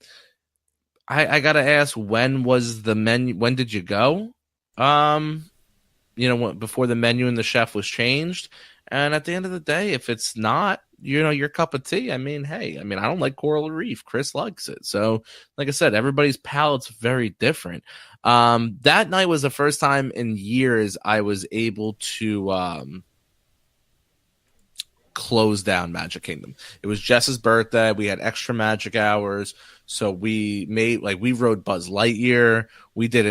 I got to ask, when was the menu? When did you go? Before the menu and the chef was changed. And at the end of the day, if it's not, your cup of tea, I mean, hey, I don't like Coral Reef. Chris likes it. So, like I said, everybody's palate's very different. That night was the first time in years I was able to close down Magic Kingdom. It was Jess's birthday. We had extra magic hours. So we rode Buzz Lightyear. We did the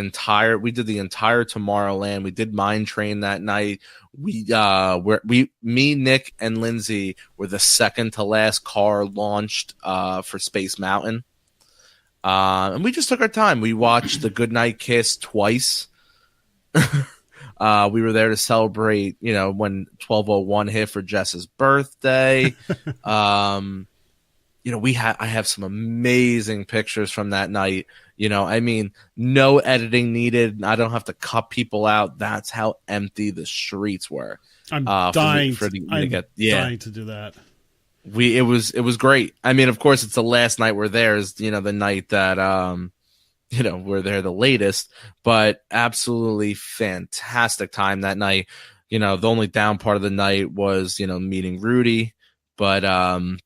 entire Tomorrowland. We did Mine Train that night. Me, Nick, and Lindsay were the second to last car launched for Space Mountain. And we just took our time. We watched the Goodnight Kiss twice. We were there to celebrate, when 1201 hit for Jess's birthday. I have some amazing pictures from that night. No editing needed. I don't have to cut people out. That's how empty the streets were. I'm dying to do that. It was great. Of course, it's the last night we're there. Is the night that we're there the latest, but absolutely fantastic time that night. The only down part of the night was, meeting Rudy. But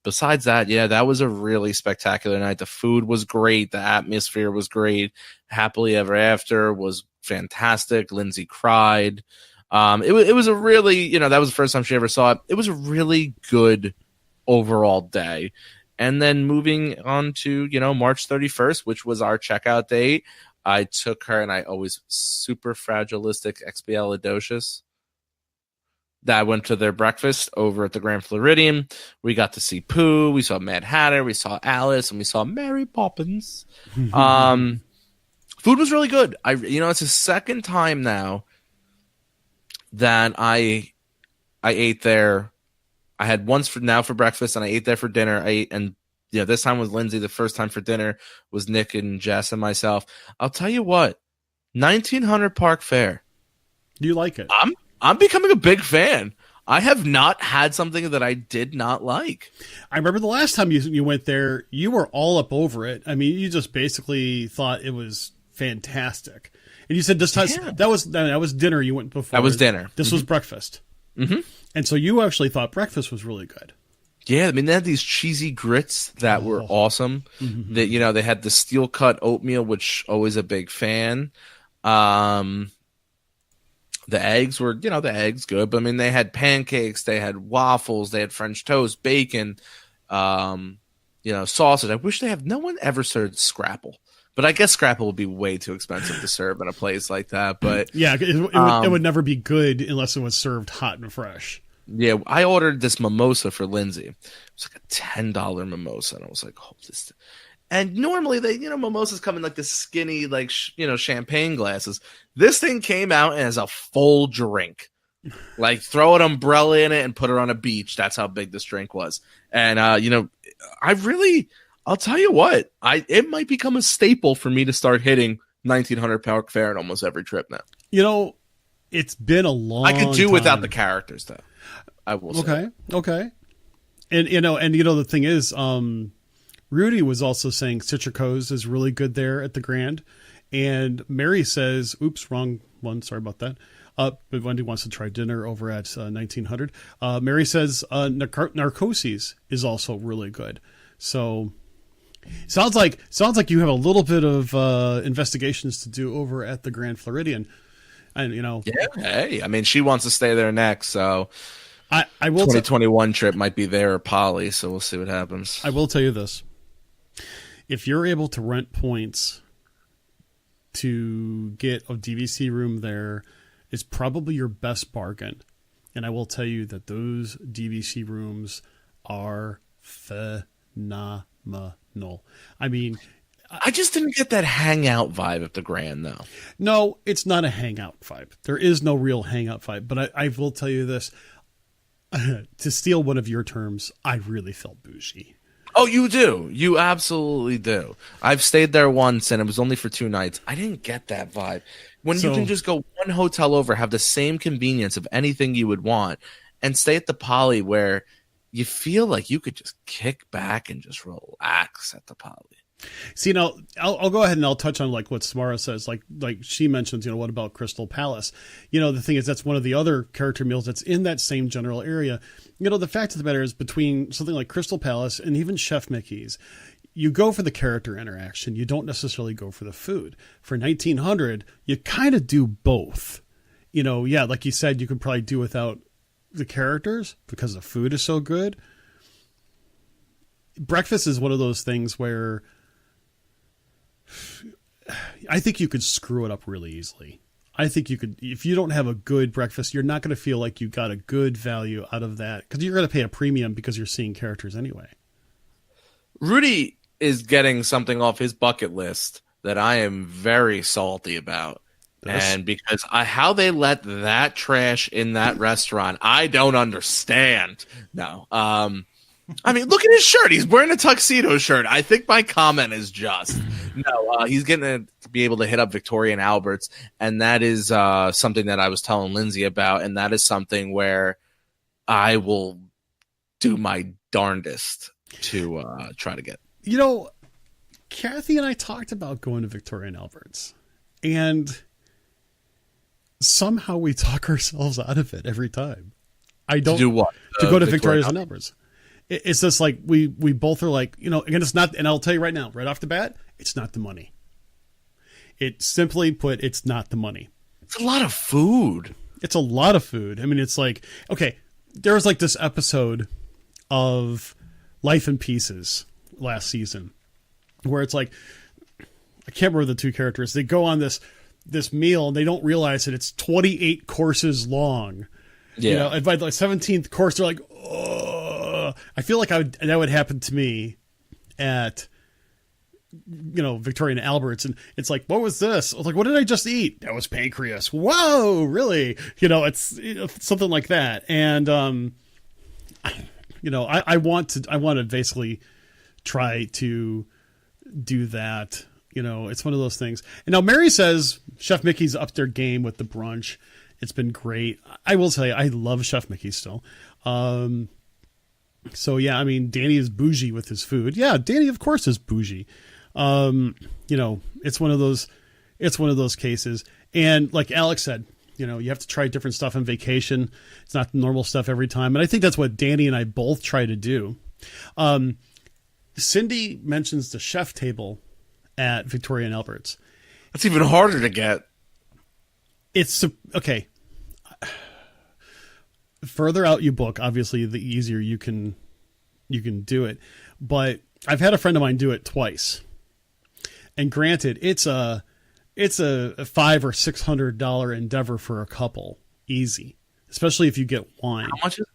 besides that, that was a really spectacular night. The food was great. The atmosphere was great. Happily Ever After was fantastic. Lindsay cried. It was a really, that was the first time she ever saw it. It was a really good overall day. And then moving on to, March 31st, which was our checkout date, I took her, and I always super fragilistic Expialidocious. That I went to their breakfast over at the Grand Floridian. We got to see Pooh. We saw Mad Hatter. We saw Alice, and we saw Mary Poppins. Food was really good. It's the second time now that I ate there. I had once for breakfast, and I ate there for dinner. This time was Lindsay. The first time for dinner was Nick and Jess and myself. I'll tell you what, 1900 Park Fair. Do you like it? I'm becoming a big fan. I have not had something that I did not like. I remember the last time you went there, you were all up over it. You just basically thought it was fantastic. And you said this time that was dinner you went before. That was dinner. This was breakfast. Mm-hmm. And so you actually thought breakfast was really good. Yeah, they had these cheesy grits that were awesome. Mm-hmm. That they had the steel cut oatmeal, which always a big fan. The eggs were, the eggs good, but they had pancakes, they had waffles, they had French toast, bacon, sausage. I wish no one ever served Scrapple, but I guess Scrapple would be way too expensive to serve in a place like that. But yeah, it would never be good unless it was served hot and fresh. Yeah, I ordered this mimosa for Lindsay. It was like a $10 mimosa, and I was like, oh, this. And normally mimosas come in like the skinny, champagne glasses. This thing came out as a full drink. Like throw an umbrella in it and put it on a beach. That's how big this drink was. And, I'll tell you what, it might become a staple for me to start hitting 1900 Park Fair in almost every trip now. It's been a long I could do time. without the characters, though. I will say. Okay. And, the thing is, Rudy was also saying Citrico's is really good there at the Grand. And Mary says, oops, wrong one. Sorry about that. But Wendy wants to try dinner over at 1900. Mary says Narcosis is also really good. So sounds like you have a little bit of investigations to do over at the Grand Floridian. And, Yeah, hey, she wants to stay there next, so I will 2021 trip might be there or Poly, so we'll see what happens. I will tell you this. If you're able to rent points to get a DVC room there, it's probably your best bargain. And I will tell you that those DVC rooms are phenomenal. I just didn't get that hangout vibe at the Grand, though. No, it's not a hangout vibe. There is no real hangout vibe. But I will tell you this. To steal one of your terms, I really felt bougie. Oh, you do. You absolutely do. I've stayed there once, and it was only for 2 nights. I didn't get that vibe. When you can just go one hotel over, have the same convenience of anything you would want, and stay at the Poly where you feel like you could just kick back and just relax at the Poly. See, now I'll go ahead and I'll touch on like what Samara says. Like she mentions, what about Crystal Palace? The thing is that's one of the other character meals that's in that same general area. The fact of the matter is between something like Crystal Palace and even Chef Mickey's, you go for the character interaction. You don't necessarily go for the food. For 1900, you kind of do both. Yeah, like you said, you could probably do without the characters because the food is so good. Breakfast is one of those things where I think you could screw it up really easily. I think you could, if you don't have a good breakfast, you're not going to feel like you got a good value out of that because you're going to pay a premium because you're seeing characters anyway. Rudy is getting something off his bucket list that I am very salty about. And because how they let that trash in that restaurant, I don't understand. No. I mean, look at his shirt. He's wearing a tuxedo shirt. I think my comment is just. No, he's getting to be able to hit up Victoria and Albert's, and that is something that I was telling Lindsay about, and that is something where I will do my darndest to try to get. Kathy and I talked about going to Victoria and Albert's, and somehow we talk ourselves out of it every time. I don't to do what? To go to Victoria's and Albert's. It's just like we both are like, again, it's not, and I'll tell you right now, right off the bat, it's not the money. It simply put, it's not the money. It's a lot of food. It's a lot of food. I mean, it's like, okay, there was like this episode of Life in Pieces last season where it's like, I can't remember the two characters. They go on this meal and they don't realize that it's 28 courses long. Yeah. And by the 17th course, they're like, oh. I feel like that would happen to me at, Victoria and Albert's. And it's like, what was this? I was like, what did I just eat? That was pancreas. Whoa, really? It's something like that. And, I want to basically try to do that. It's one of those things. And now Mary says Chef Mickey's up their game with the brunch. It's been great. I will tell you, I love Chef Mickey still. So yeah, I mean, Danny is bougie with his food. Yeah, Danny, of course, is bougie. It's one of those cases. And like Alex said, you have to try different stuff on vacation. It's not the normal stuff every time. And I think that's what Danny and I both try to do. Cindy mentions the chef table at Victoria and Albert's. It's even harder to get. It's okay. Further out you book, obviously, the easier you can do it. But I've had a friend of mine do it twice, and granted, it's a $500 or $600 endeavor for a couple, easy. Especially if you get wine. How much is it?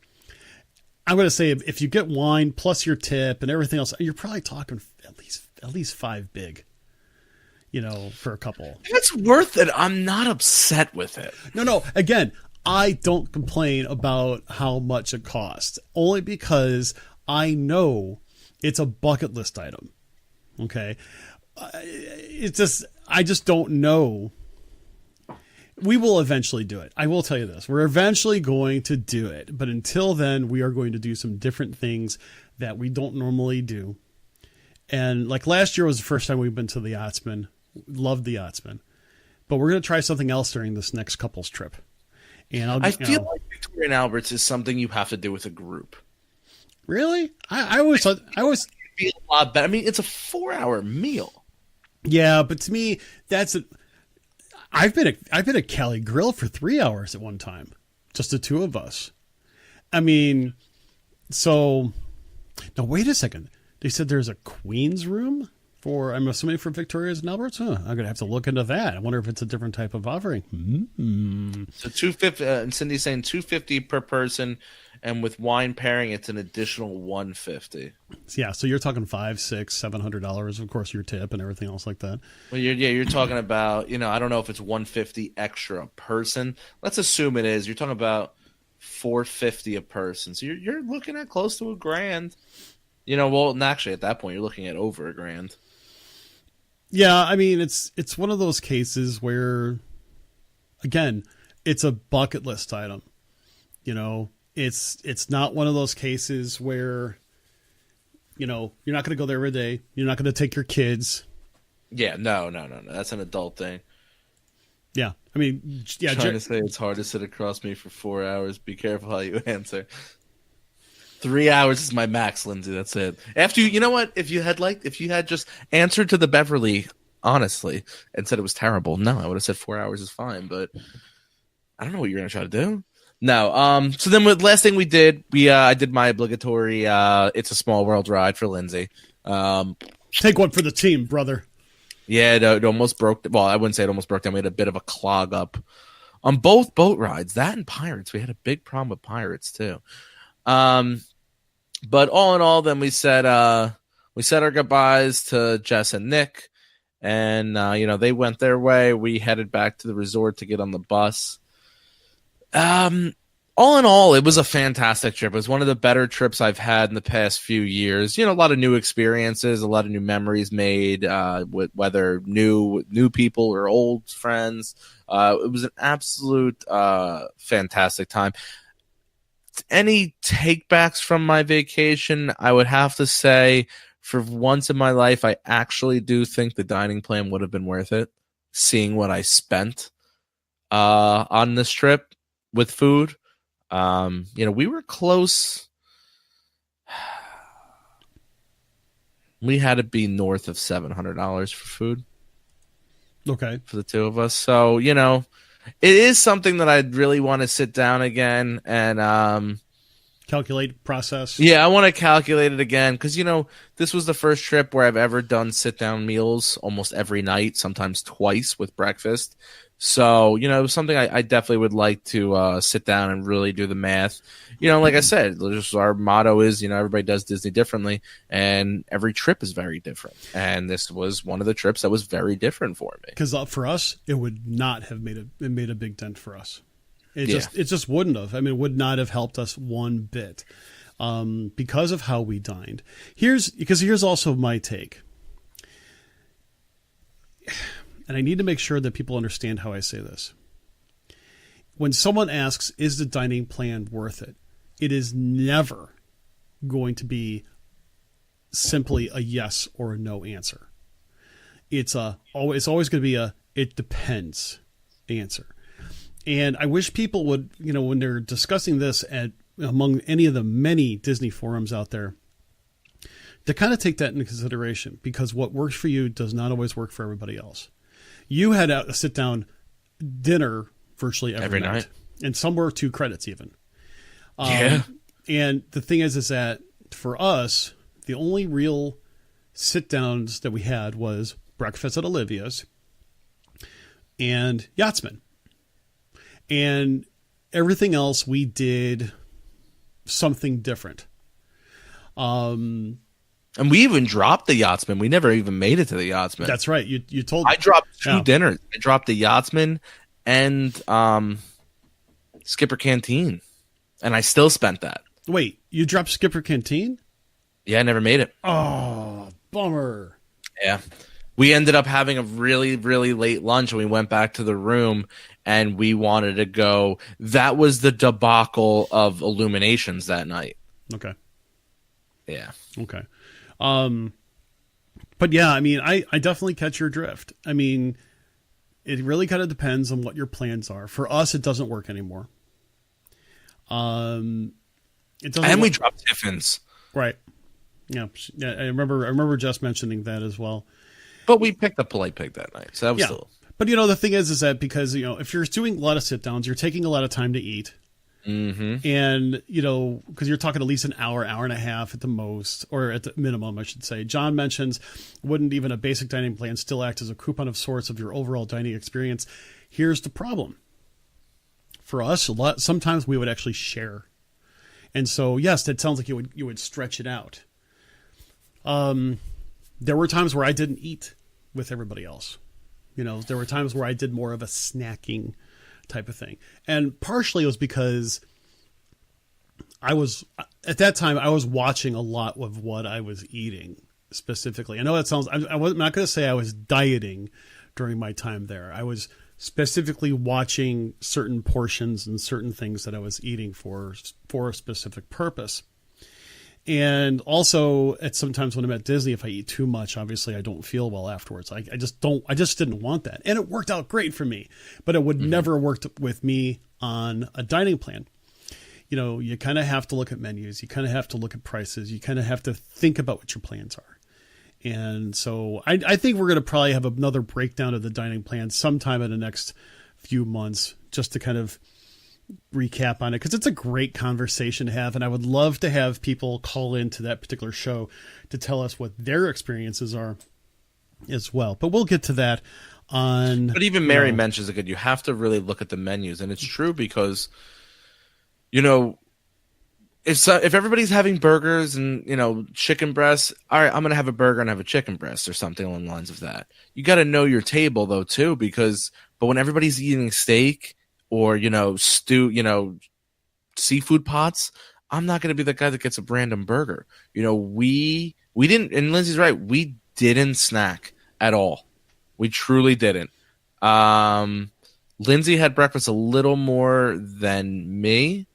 I'm going to say if you get wine plus your tip and everything else, you're probably talking at least $5 big. For a couple. It's worth it. I'm not upset with it. No. Again, I don't complain about how much it costs, only because I know it's a bucket list item. Okay. I just don't know. We will eventually do it. I will tell you this. We're eventually going to do it. But until then, we are going to do some different things that we don't normally do. And like last year was the first time we've been to the Yachtsman. Loved the Yachtsman. But we're going to try something else during this next couple's trip. And I feel like Victoria and Albert's is something you have to do with a group. Really? I always thought be a lot better. I mean, it's a 4-hour meal. Yeah, but to me, I've been at Cali Grill for 3 hours at one time, just the two of us. I mean, so now wait a second. They said there's a Queen's room I'm assuming for Victoria's and Albert's. I'm gonna have to look into that. I wonder if it's a different type of offering. Mm-hmm. So $250, and Cindy's saying $250 per person, and with wine pairing, it's an additional $150. Yeah, so you're talking $500, $600, $700. Of course, your tip and everything else like that. Well, you're talking about I don't know if it's $150 extra a person. Let's assume it is. You're talking about $450 a person. So you're looking at close to $1,000. Well, actually, at that point, you're looking at over $1,000. Yeah, I mean, it's one of those cases where, again, it's a bucket list item. It's not one of those cases where, you're not going to go there every day. You're not going to take your kids. Yeah, no. That's an adult thing. Yeah. I mean, yeah. Trying to say it's hard to sit across me for 4 hours. Be careful how you answer. 3 hours is my max, Lindsay. That's it. After you know what? If you had just answered to the Beverly honestly and said it was terrible, no, I would have said 4 hours is fine. But I don't know what you're gonna try to do. No. So then, the last thing we did, I did my obligatory "It's a Small World" ride for Lindsay. Take one for the team, brother. Yeah, it almost broke. Well, I wouldn't say it almost broke down. We had a bit of a clog up on both boat rides. That and Pirates, we had a big problem with Pirates too. But all in all, then we said our goodbyes to Jess and Nick, and they went their way. We headed back to the resort to get on the bus. All in all, it was a fantastic trip. It was one of the better trips I've had in the past few years. A lot of new experiences, a lot of new memories made, with whether new people or old friends. It was an absolute fantastic time. Any takebacks from my vacation, I would have to say, for once in my life, I actually do think the dining plan would have been worth it, seeing what I spent on this trip with food. We were close. We had to be north of $700 for food. Okay. For the two of us. So, it is something that I'd really want to sit down again and calculate process. Yeah, I want to calculate it again because, this was the first trip where I've ever done sit-down meals almost every night, sometimes twice with breakfast. So, it was something I definitely would like to sit down and really do the math. Like I said, just our motto is, everybody does Disney differently, and every trip is very different. And this was one of the trips that was very different for me. Because for us, it would not have made a big dent for us. It just wouldn't have. I mean, it would not have helped us one bit because of how we dined. Here's also my take. And I need to make sure that people understand how I say this. When someone asks, is the dining plan worth it? It is never going to be simply a yes or a no answer. It's always going to be it depends answer. And I wish people would, when they're discussing this among any of the many Disney forums out there, to kind of take that into consideration, because what works for you does not always work for everybody else. You had a sit-down dinner virtually every night. And some were 2 credits even. Yeah. And the thing is that for us, the only real sit-downs that we had was breakfast at Olivia's and Yachtsman. And everything else we did something different. And we even dropped the Yachtsman. We never even made it to the Yachtsman. That's right. You told me. I dropped 2 dinners. I dropped the Yachtsman and Skipper Canteen. And I still spent that. Wait, you dropped Skipper Canteen? Yeah, I never made it. Oh, bummer. Yeah. We ended up having a really, really late lunch, and we went back to the room, and we wanted to go. That was the debacle of Illuminations that night. Okay. Yeah. Okay. But yeah, I mean, I definitely catch your drift. I mean, it really kind of depends on what your plans are. For us, it doesn't work anymore. It doesn't. And we dropped Tiffins. Right. Yeah. I remember just mentioning that as well. But we picked a Polite Pig that night, so that was still. But the thing is that because if you're doing a lot of sit downs, you're taking a lot of time to eat. Mm-hmm. And, because you're talking at least an hour and a half at the most, or at the minimum, I should say. John mentions, wouldn't even a basic dining plan still act as a coupon of sorts of your overall dining experience? Here's the problem. For us, sometimes we would actually share. And so, yes, that sounds like you would stretch it out. There were times where I didn't eat with everybody else. There were times where I did more of a snacking type of thing. And partially it was because at that time, I was watching a lot of what I was eating specifically. I know that sounds, I'm not going to say I was dieting during my time there. I was specifically watching certain portions and certain things that I was eating for a specific purpose. And also, at sometimes when I'm at Disney, if I eat too much, obviously I don't feel well afterwards. I just didn't want that. And it worked out great for me, but it would never worked with me on a dining plan. You know, you kind of have to look at menus. You kind of have to look at prices. You kind of have to think about what your plans are. And so I think we're going to probably have another breakdown of the dining plan sometime in the next few months, just to kind of recap on it, because it's a great conversation to have, and I would love to have people call into that particular show to tell us what their experiences are as well. But we'll get to that on. But even Mary mentions again, you have to really look at the menus, and it's true because, you know, if everybody's having burgers and, you know, chicken breasts, all right, I'm gonna have a burger and have a chicken breast or something along the lines of that. You got to know your table though too, but when everybody's eating steak or, you know, stew, you know, seafood pots, I'm not going to be the guy that gets a random burger. You know, we didn't, and Lindsay's right, we didn't snack at all. We truly didn't. Lindsay had breakfast a little more than me,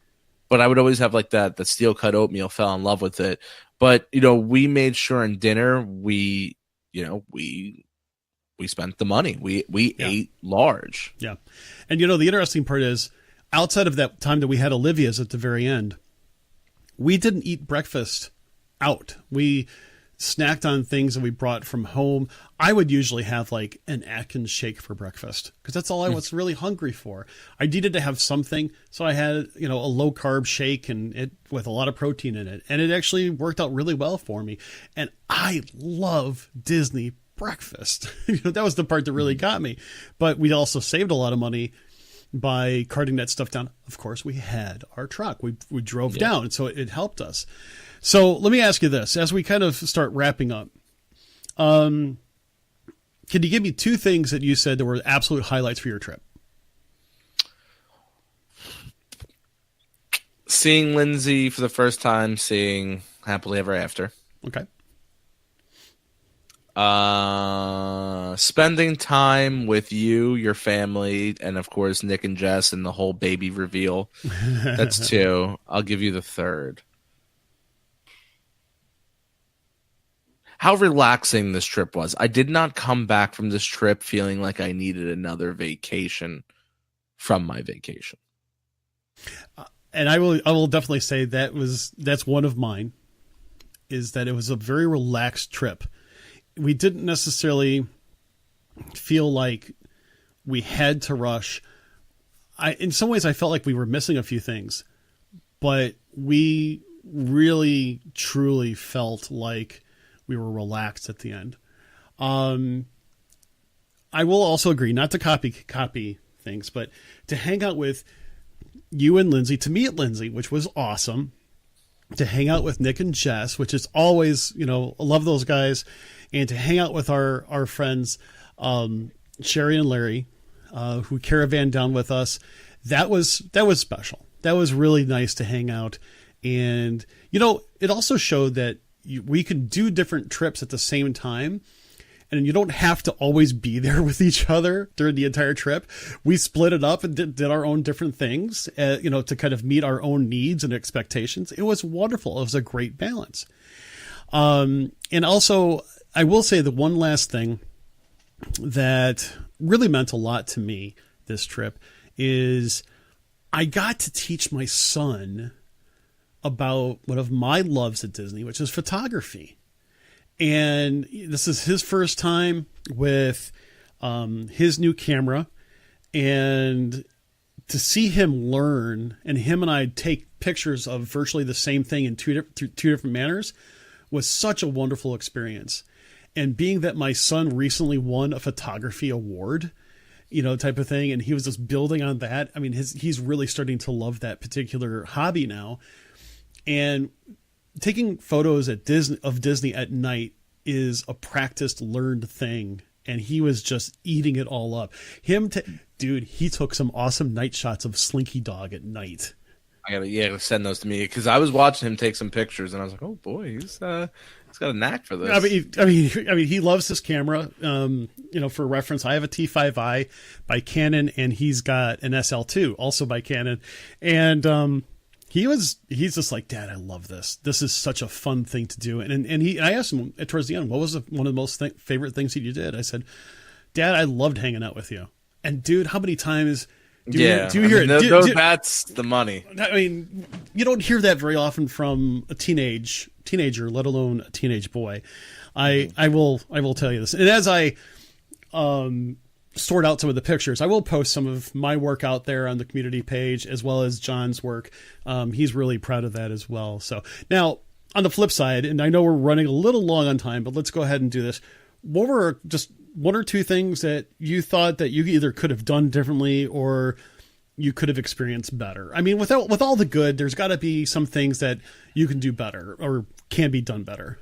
but I would always have like that steel cut oatmeal, fell in love with it. But, you know, we made sure in dinner, we spent the money. We ate large. Yeah. And, you know, the interesting part is, outside of that time that we had Olivia's at the very end, we didn't eat breakfast out. We snacked on things that we brought from home. I would usually have like an Atkins shake for breakfast because that's all I was really hungry for. I needed to have something. So I had, you know, a low carb shake and it with a lot of protein in it. And it actually worked out really well for me. And I love Disney breakfast. You know, that was the part that really got me. But we also saved a lot of money by carting that stuff down. Of course, we had our truck. We drove down, and so it helped us. So let me ask you this, as we kind of start wrapping up. Can you give me two things that you said that were absolute highlights for your trip? Seeing Lindsay for the first time, seeing Happily Ever After. Okay. Spending time with you, your family, and of course Nick and Jess and the whole baby reveal. That's two. I'll give you the third. How relaxing this trip was. I did not come back from this trip feeling like I needed another vacation from my vacation. And I will definitely say that's one of mine, is that it was a very relaxed trip. We didn't necessarily feel like we had to rush. In some ways, I felt like we were missing a few things, but we really, truly felt like we were relaxed at the end. I will also agree, not to copy things, but to hang out with you and Lindsay, to meet Lindsay, which was awesome, to hang out with Nick and Jess, which is always, you know, I love those guys, and to hang out with our friends, Sherry and Larry, who caravan down with us. That was special. That was really nice to hang out. And, you know, it also showed that we could do different trips at the same time, and you don't have to always be there with each other during the entire trip. We split it up and did our own different things, you know, to kind of meet our own needs and expectations. It was wonderful. It was a great balance. And also, I will say the one last thing that really meant a lot to me this trip is I got to teach my son about one of my loves at Disney, which is photography. And this is his first time with his new camera. And to see him learn, and him and I take pictures of virtually the same thing in two different manners, was such a wonderful experience. And being that my son recently won a photography award, you know, type of thing, and he was just building on that. I mean, he's really starting to love that particular hobby now. And taking photos of Disney at night is a practiced, learned thing. And he was just eating it all up. Dude, he took some awesome night shots of Slinky Dog at night. I gotta send those to me, because I was watching him take some pictures, and I was like, "Oh boy, he's got a knack for this." I mean, he loves his camera. You know, for reference, I have a T5i by Canon, and he's got an SL2 also by Canon, and he's just like, Dad, I love this. This is such a fun thing to do. And I asked him towards the end, what was one of the most favorite things that you did? I said, Dad, I loved hanging out with you. And dude, how many times do you hear it? That's the money. I mean, you don't hear that very often from a teenager, let alone a teenage boy. I will tell you this. And as I sort out some of the pictures, I will post some of my work out there on the community page, as well as John's work. He's really proud of that as well. So now on the flip side, and I know we're running a little long on time, but let's go ahead and do this. What were just one or two things that you thought that you either could have done differently or you could have experienced better? I mean, with all the good, there's got to be some things that you can do better or can be done better.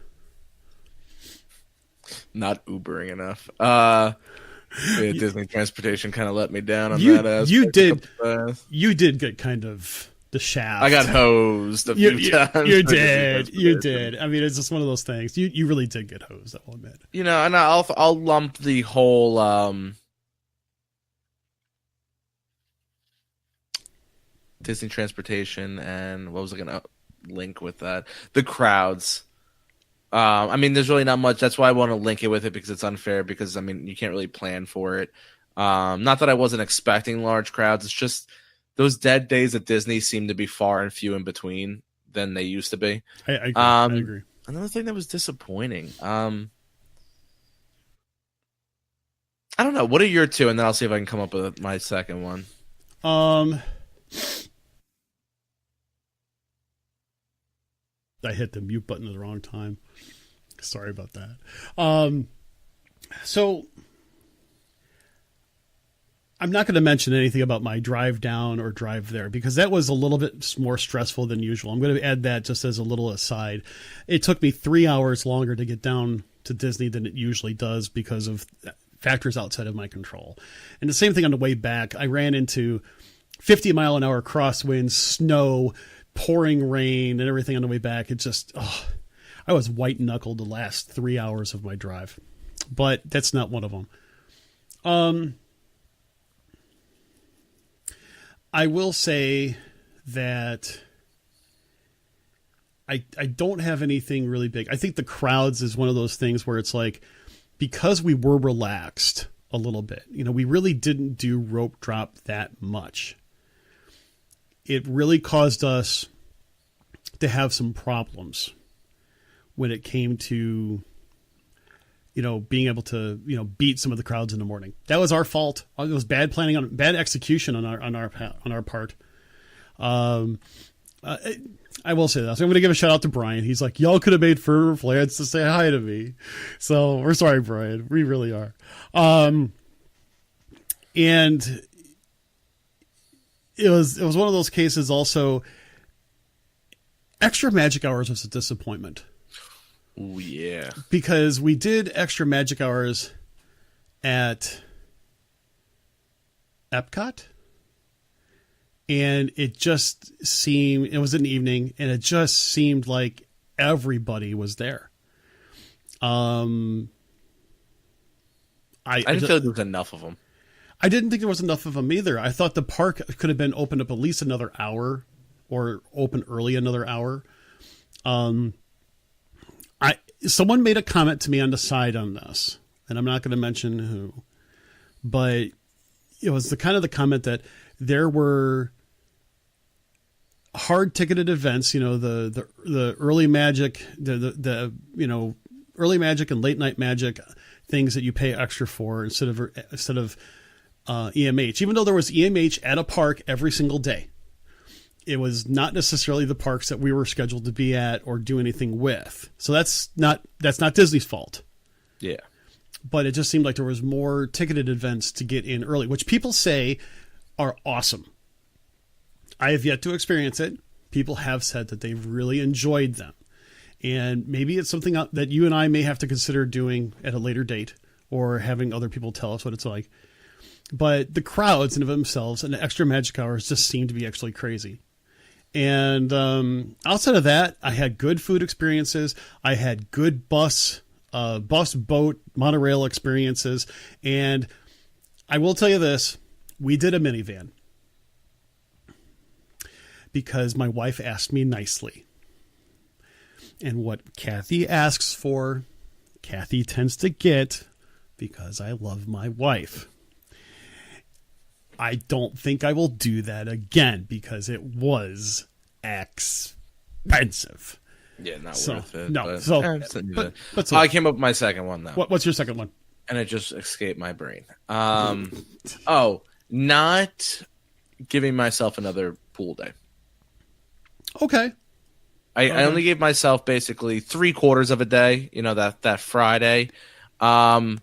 Not Ubering enough. Disney transportation kind of let me down on that aspect. You did get kind of the shaft. I got hosed a few times. You did. I mean, it's just one of those things. You really did get hosed, I will admit. You know, and I'll lump the whole Disney transportation and what was I going to link with that? The crowds. I mean, there's really not much. That's why I want to link it with it, because it's unfair, because, I mean, you can't really plan for it. Not that I wasn't expecting large crowds. It's just those dead days at Disney seem to be far and few in between than they used to be. I agree. Another thing that was disappointing. I don't know. What are your two? And then I'll see if I can come up with my second one. I hit the mute button at the wrong time. Sorry about that. So I'm not going to mention anything about my drive down or drive there, because that was a little bit more stressful than usual. I'm going to add that just as a little aside. It took me 3 hours longer to get down to Disney than it usually does because of factors outside of my control. And the same thing on the way back. I ran into 50-mile-an-hour crosswinds, snow, pouring rain, and everything on the way back. It just, I was white knuckled the last 3 hours of my drive, but that's not one of them. I will say that I don't have anything really big. I think the crowds is one of those things where it's like, because we were relaxed a little bit, we really didn't do rope drop that much. It really caused us to have some problems when it came to, being able to, beat some of the crowds in the morning. That was our fault. It was bad planning, bad execution on our part. I will say that. So I'm going to give a shout out to Brian. He's like, y'all could have made further plans to say hi to me. So we're sorry, Brian. We really are. And it was one of those cases also. Extra magic hours was a disappointment. Oh, yeah. Because we did extra magic hours at Epcot. And it was an evening, and it just seemed like everybody was there. I didn't feel like there was enough of them. I didn't think there was enough of them either. I thought the park could have been opened up at least another hour, or open early another hour. Someone made a comment to me on the side on this, and I'm not going to mention who, but it was the comment that there were hard ticketed events, the early magic, the early magic and late night magic things that you pay extra for instead of EMH, even though there was EMH at a park every single day. It was not necessarily the parks that we were scheduled to be at or do anything with. So that's not Disney's fault. Yeah. But it just seemed like there was more ticketed events to get in early, which people say are awesome. I have yet to experience it. People have said that they've really enjoyed them. And maybe it's something that you and I may have to consider doing at a later date, or having other people tell us what it's like. But the crowds in of themselves and the extra magic hours just seem to be actually crazy. And outside of that, I had good food experiences. I had good bus, boat, monorail experiences. And I will tell you this, we did a minivan. because my wife asked me nicely. And what Kathy asks for, Kathy tends to get because I love my wife. I don't think I will do that again because it was expensive. Yeah, not worth it. No. But I came up with my second one, though. What's your second one? And it just escaped my brain. Not giving myself another pool day. Okay. I only gave myself basically 3/4 of a day, that Friday. I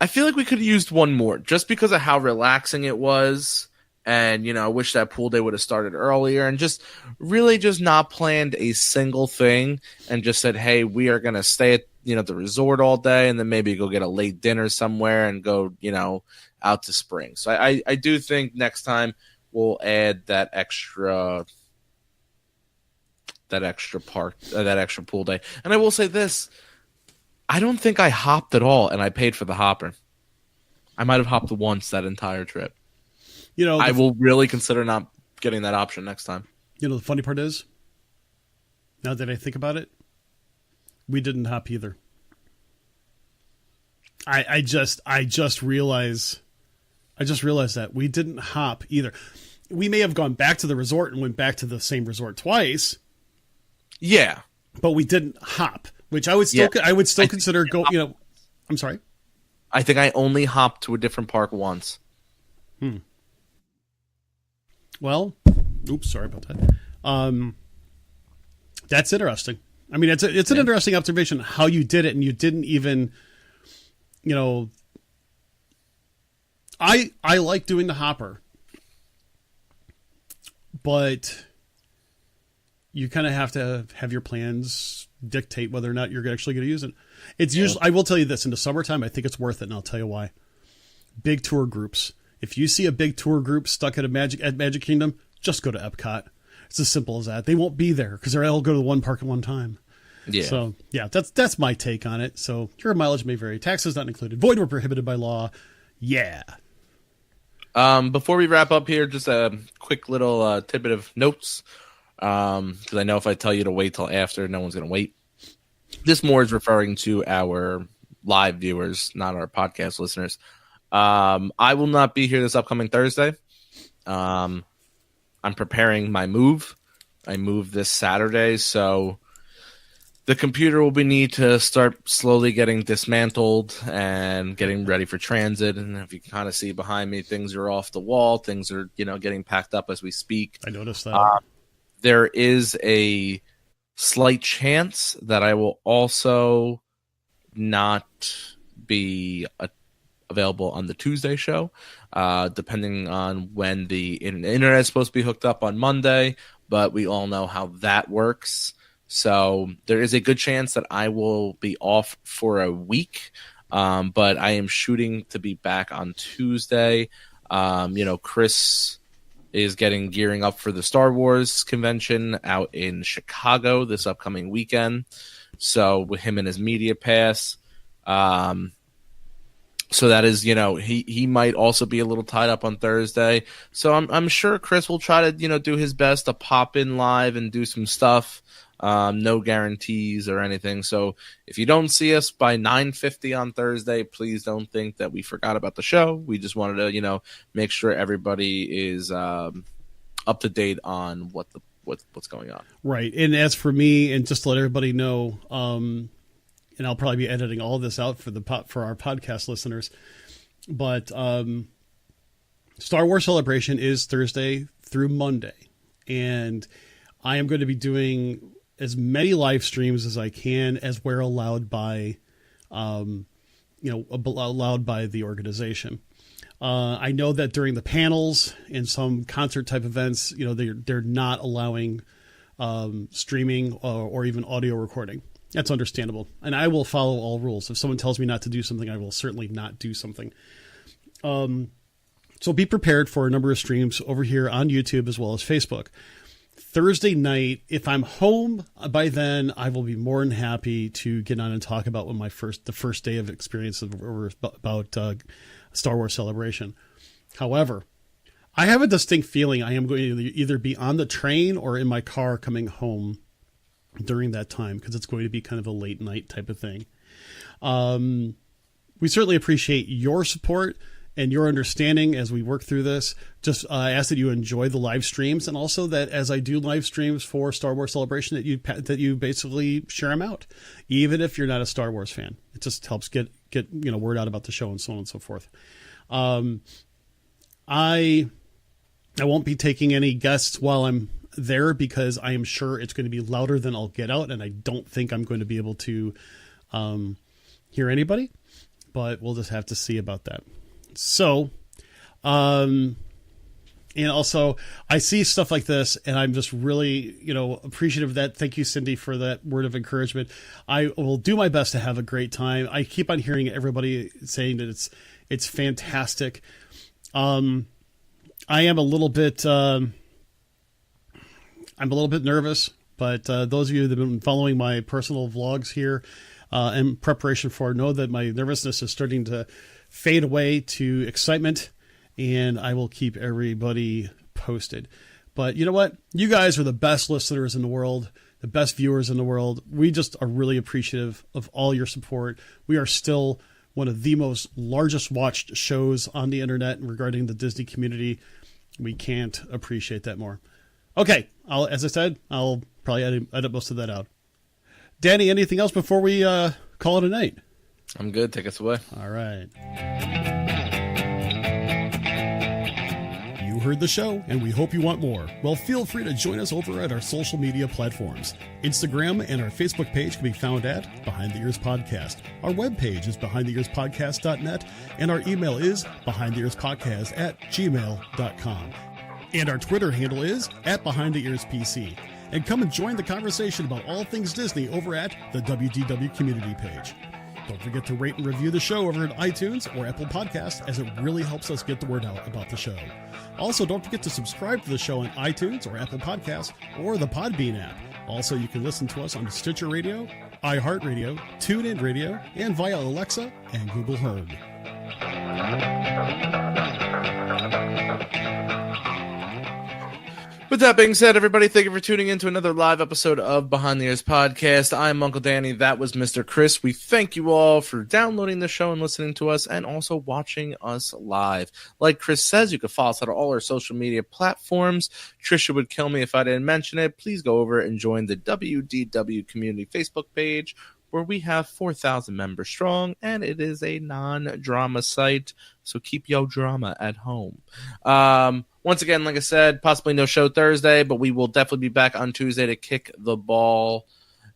feel like we could have used one more just because of how relaxing it was. And, I wish that pool day would have started earlier and just really just not planned a single thing and just said, hey, we are going to stay at, the resort all day and then maybe go get a late dinner somewhere and go, out to spring. So I do think next time we'll add that extra pool day. And I will say this, I don't think I hopped at all and I paid for the hopper. I might have hopped once that entire trip. I will really consider not getting that option next time. The funny part is, now that I think about it, we didn't hop either. I just realized that we didn't hop either. We may have gone back to the resort and went back to the same resort twice. Yeah, but we didn't hop, which I would still consider go. I'm sorry. I think I only hopped to a different park once. Well, oops, sorry about that. That's interesting. I mean, it's an interesting observation how you did it, and you didn't even, I like doing the hopper, but you kind of have to have your plans dictate whether or not you're actually going to use it. It's usually, I will tell you this, in the summertime, I think it's worth it, and I'll tell you why. Big tour groups. If you see a big tour group stuck at Magic Kingdom, just go to Epcot. It's as simple as that. They won't be there because they'll all go to the one park at one time. Yeah. So yeah, that's my take on it. So your mileage may vary. Taxes not included. Void or prohibited by law. Yeah. Before we wrap up here, just a quick little tidbit of notes. Because I know if I tell you to wait till after, no one's going to wait. This more is referring to our live viewers, not our podcast listeners. I will not be here this upcoming Thursday. I'm preparing my move. I move this Saturday, so the computer will need to start slowly getting dismantled and getting ready for transit. And if you can kind of see behind me, things are off the wall. Things are, getting packed up as we speak. I noticed that. There is a slight chance that I will also not be available on the Tuesday show, depending on when the internet is supposed to be hooked up on Monday, but we all know how that works. So there is a good chance that I will be off for a week, but I am shooting to be back on Tuesday. Chris is gearing up for the Star Wars convention out in Chicago this upcoming weekend. So with him and his media pass, so that is, he might also be a little tied up on Thursday. So I'm sure Chris will try to, do his best to pop in live and do some stuff. No guarantees or anything. So if you don't see us by 9:50 on Thursday, please don't think that we forgot about the show. We just wanted to, make sure everybody is up to date on what's going on. Right. And as for me, and just to let everybody know, and I'll probably be editing all this out for our podcast listeners, but Star Wars Celebration is Thursday through Monday, and I am going to be doing as many live streams as I can, as we're allowed by, allowed by the organization. I know that during the panels and some concert type events, they're not allowing streaming or even audio recording. That's understandable. And I will follow all rules. If someone tells me not to do something, I will certainly not do something. So be prepared for a number of streams over here on YouTube as well as Facebook. Thursday night, if I'm home by then, I will be more than happy to get on and talk about the first day of experience about Star Wars Celebration. However, I have a distinct feeling I am going to either be on the train or in my car coming home during that time, because it's going to be kind of a late night type of thing. We certainly appreciate your support and your understanding as we work through this. Just ask that you enjoy the live streams, and also that as I do live streams for Star Wars Celebration, that you basically share them out, even if you're not a Star Wars fan. It just helps get word out about the show and so on and so forth. I won't be taking any guests while I'm there, because I am sure it's going to be louder than I'll get out, and I don't think I'm going to be able to hear anybody, but we'll just have to see about that. So, and also I see stuff like this and I'm just really, appreciative of that. Thank you, Cindy, for that word of encouragement. I will do my best to have a great time. I keep on hearing everybody saying that it's fantastic. I am a little bit, I'm a little bit nervous, but those of you that have been following my personal vlogs here in preparation for know that my nervousness is starting to fade away to excitement, and I will keep everybody posted. But you know what? You guys are the best listeners in the world, the best viewers in the world. We just are really appreciative of all your support. We are still one of the most largest watched shows on the internet regarding the Disney community. We can't appreciate that more. Okay, as I said, I'll probably edit most of that out. Danny, anything else before we call it a night? I'm good. Take us away. All right. You heard the show, and we hope you want more. Well, feel free to join us over at our social media platforms. Instagram and our Facebook page can be found at Behind the Ears Podcast. Our webpage is behindtheearspodcast.net, and our email is behindtheearspodcast@gmail.com. And our Twitter handle is @BehindTheEarsPC. And come and join the conversation about all things Disney over at the WDW community page. Don't forget to rate and review the show over at iTunes or Apple Podcasts, as it really helps us get the word out about the show. Also, don't forget to subscribe to the show on iTunes or Apple Podcasts or the Podbean app. Also, you can listen to us on Stitcher Radio, iHeartRadio, TuneIn Radio, and via Alexa and Google Home. With that being said, everybody, thank you for tuning in to another live episode of Behind the Ears Podcast. I'm Uncle Danny. That was Mr. Chris. We thank you all for downloading the show and listening to us, and also watching us live. Like Chris says, you can follow us on all our social media platforms. Trisha would kill me if I didn't mention it. Please go over and join the WDW Community Facebook page, where we have 4,000 members strong, and it is a non-drama site, so keep your drama at home. Once again, like I said, possibly no show Thursday, but we will definitely be back on Tuesday to kick the ball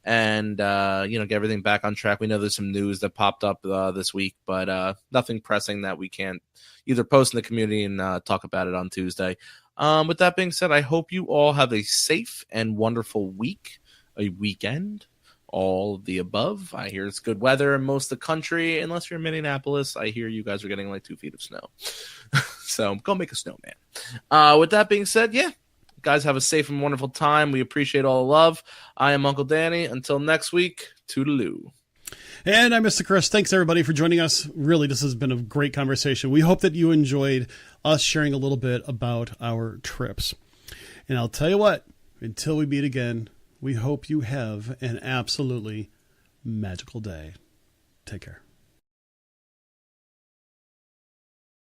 and get everything back on track. We know there's some news that popped up this week, but nothing pressing that we can't either post in the community and talk about it on Tuesday. With that being said, I hope you all have a safe and wonderful weekend. All of the above. I hear it's good weather in most of the country. Unless you're in Minneapolis, I hear you guys are getting like 2 feet of snow. So go make a snowman. With that being said, guys, have a safe and wonderful time. We appreciate all the love. I am Uncle Danny. Until next week, toodaloo. And I'm Mr. Chris. Thanks, everybody, for joining us. Really, this has been a great conversation. We hope that you enjoyed us sharing a little bit about our trips. And I'll tell you what, until we meet again, we hope you have an absolutely magical day. Take care.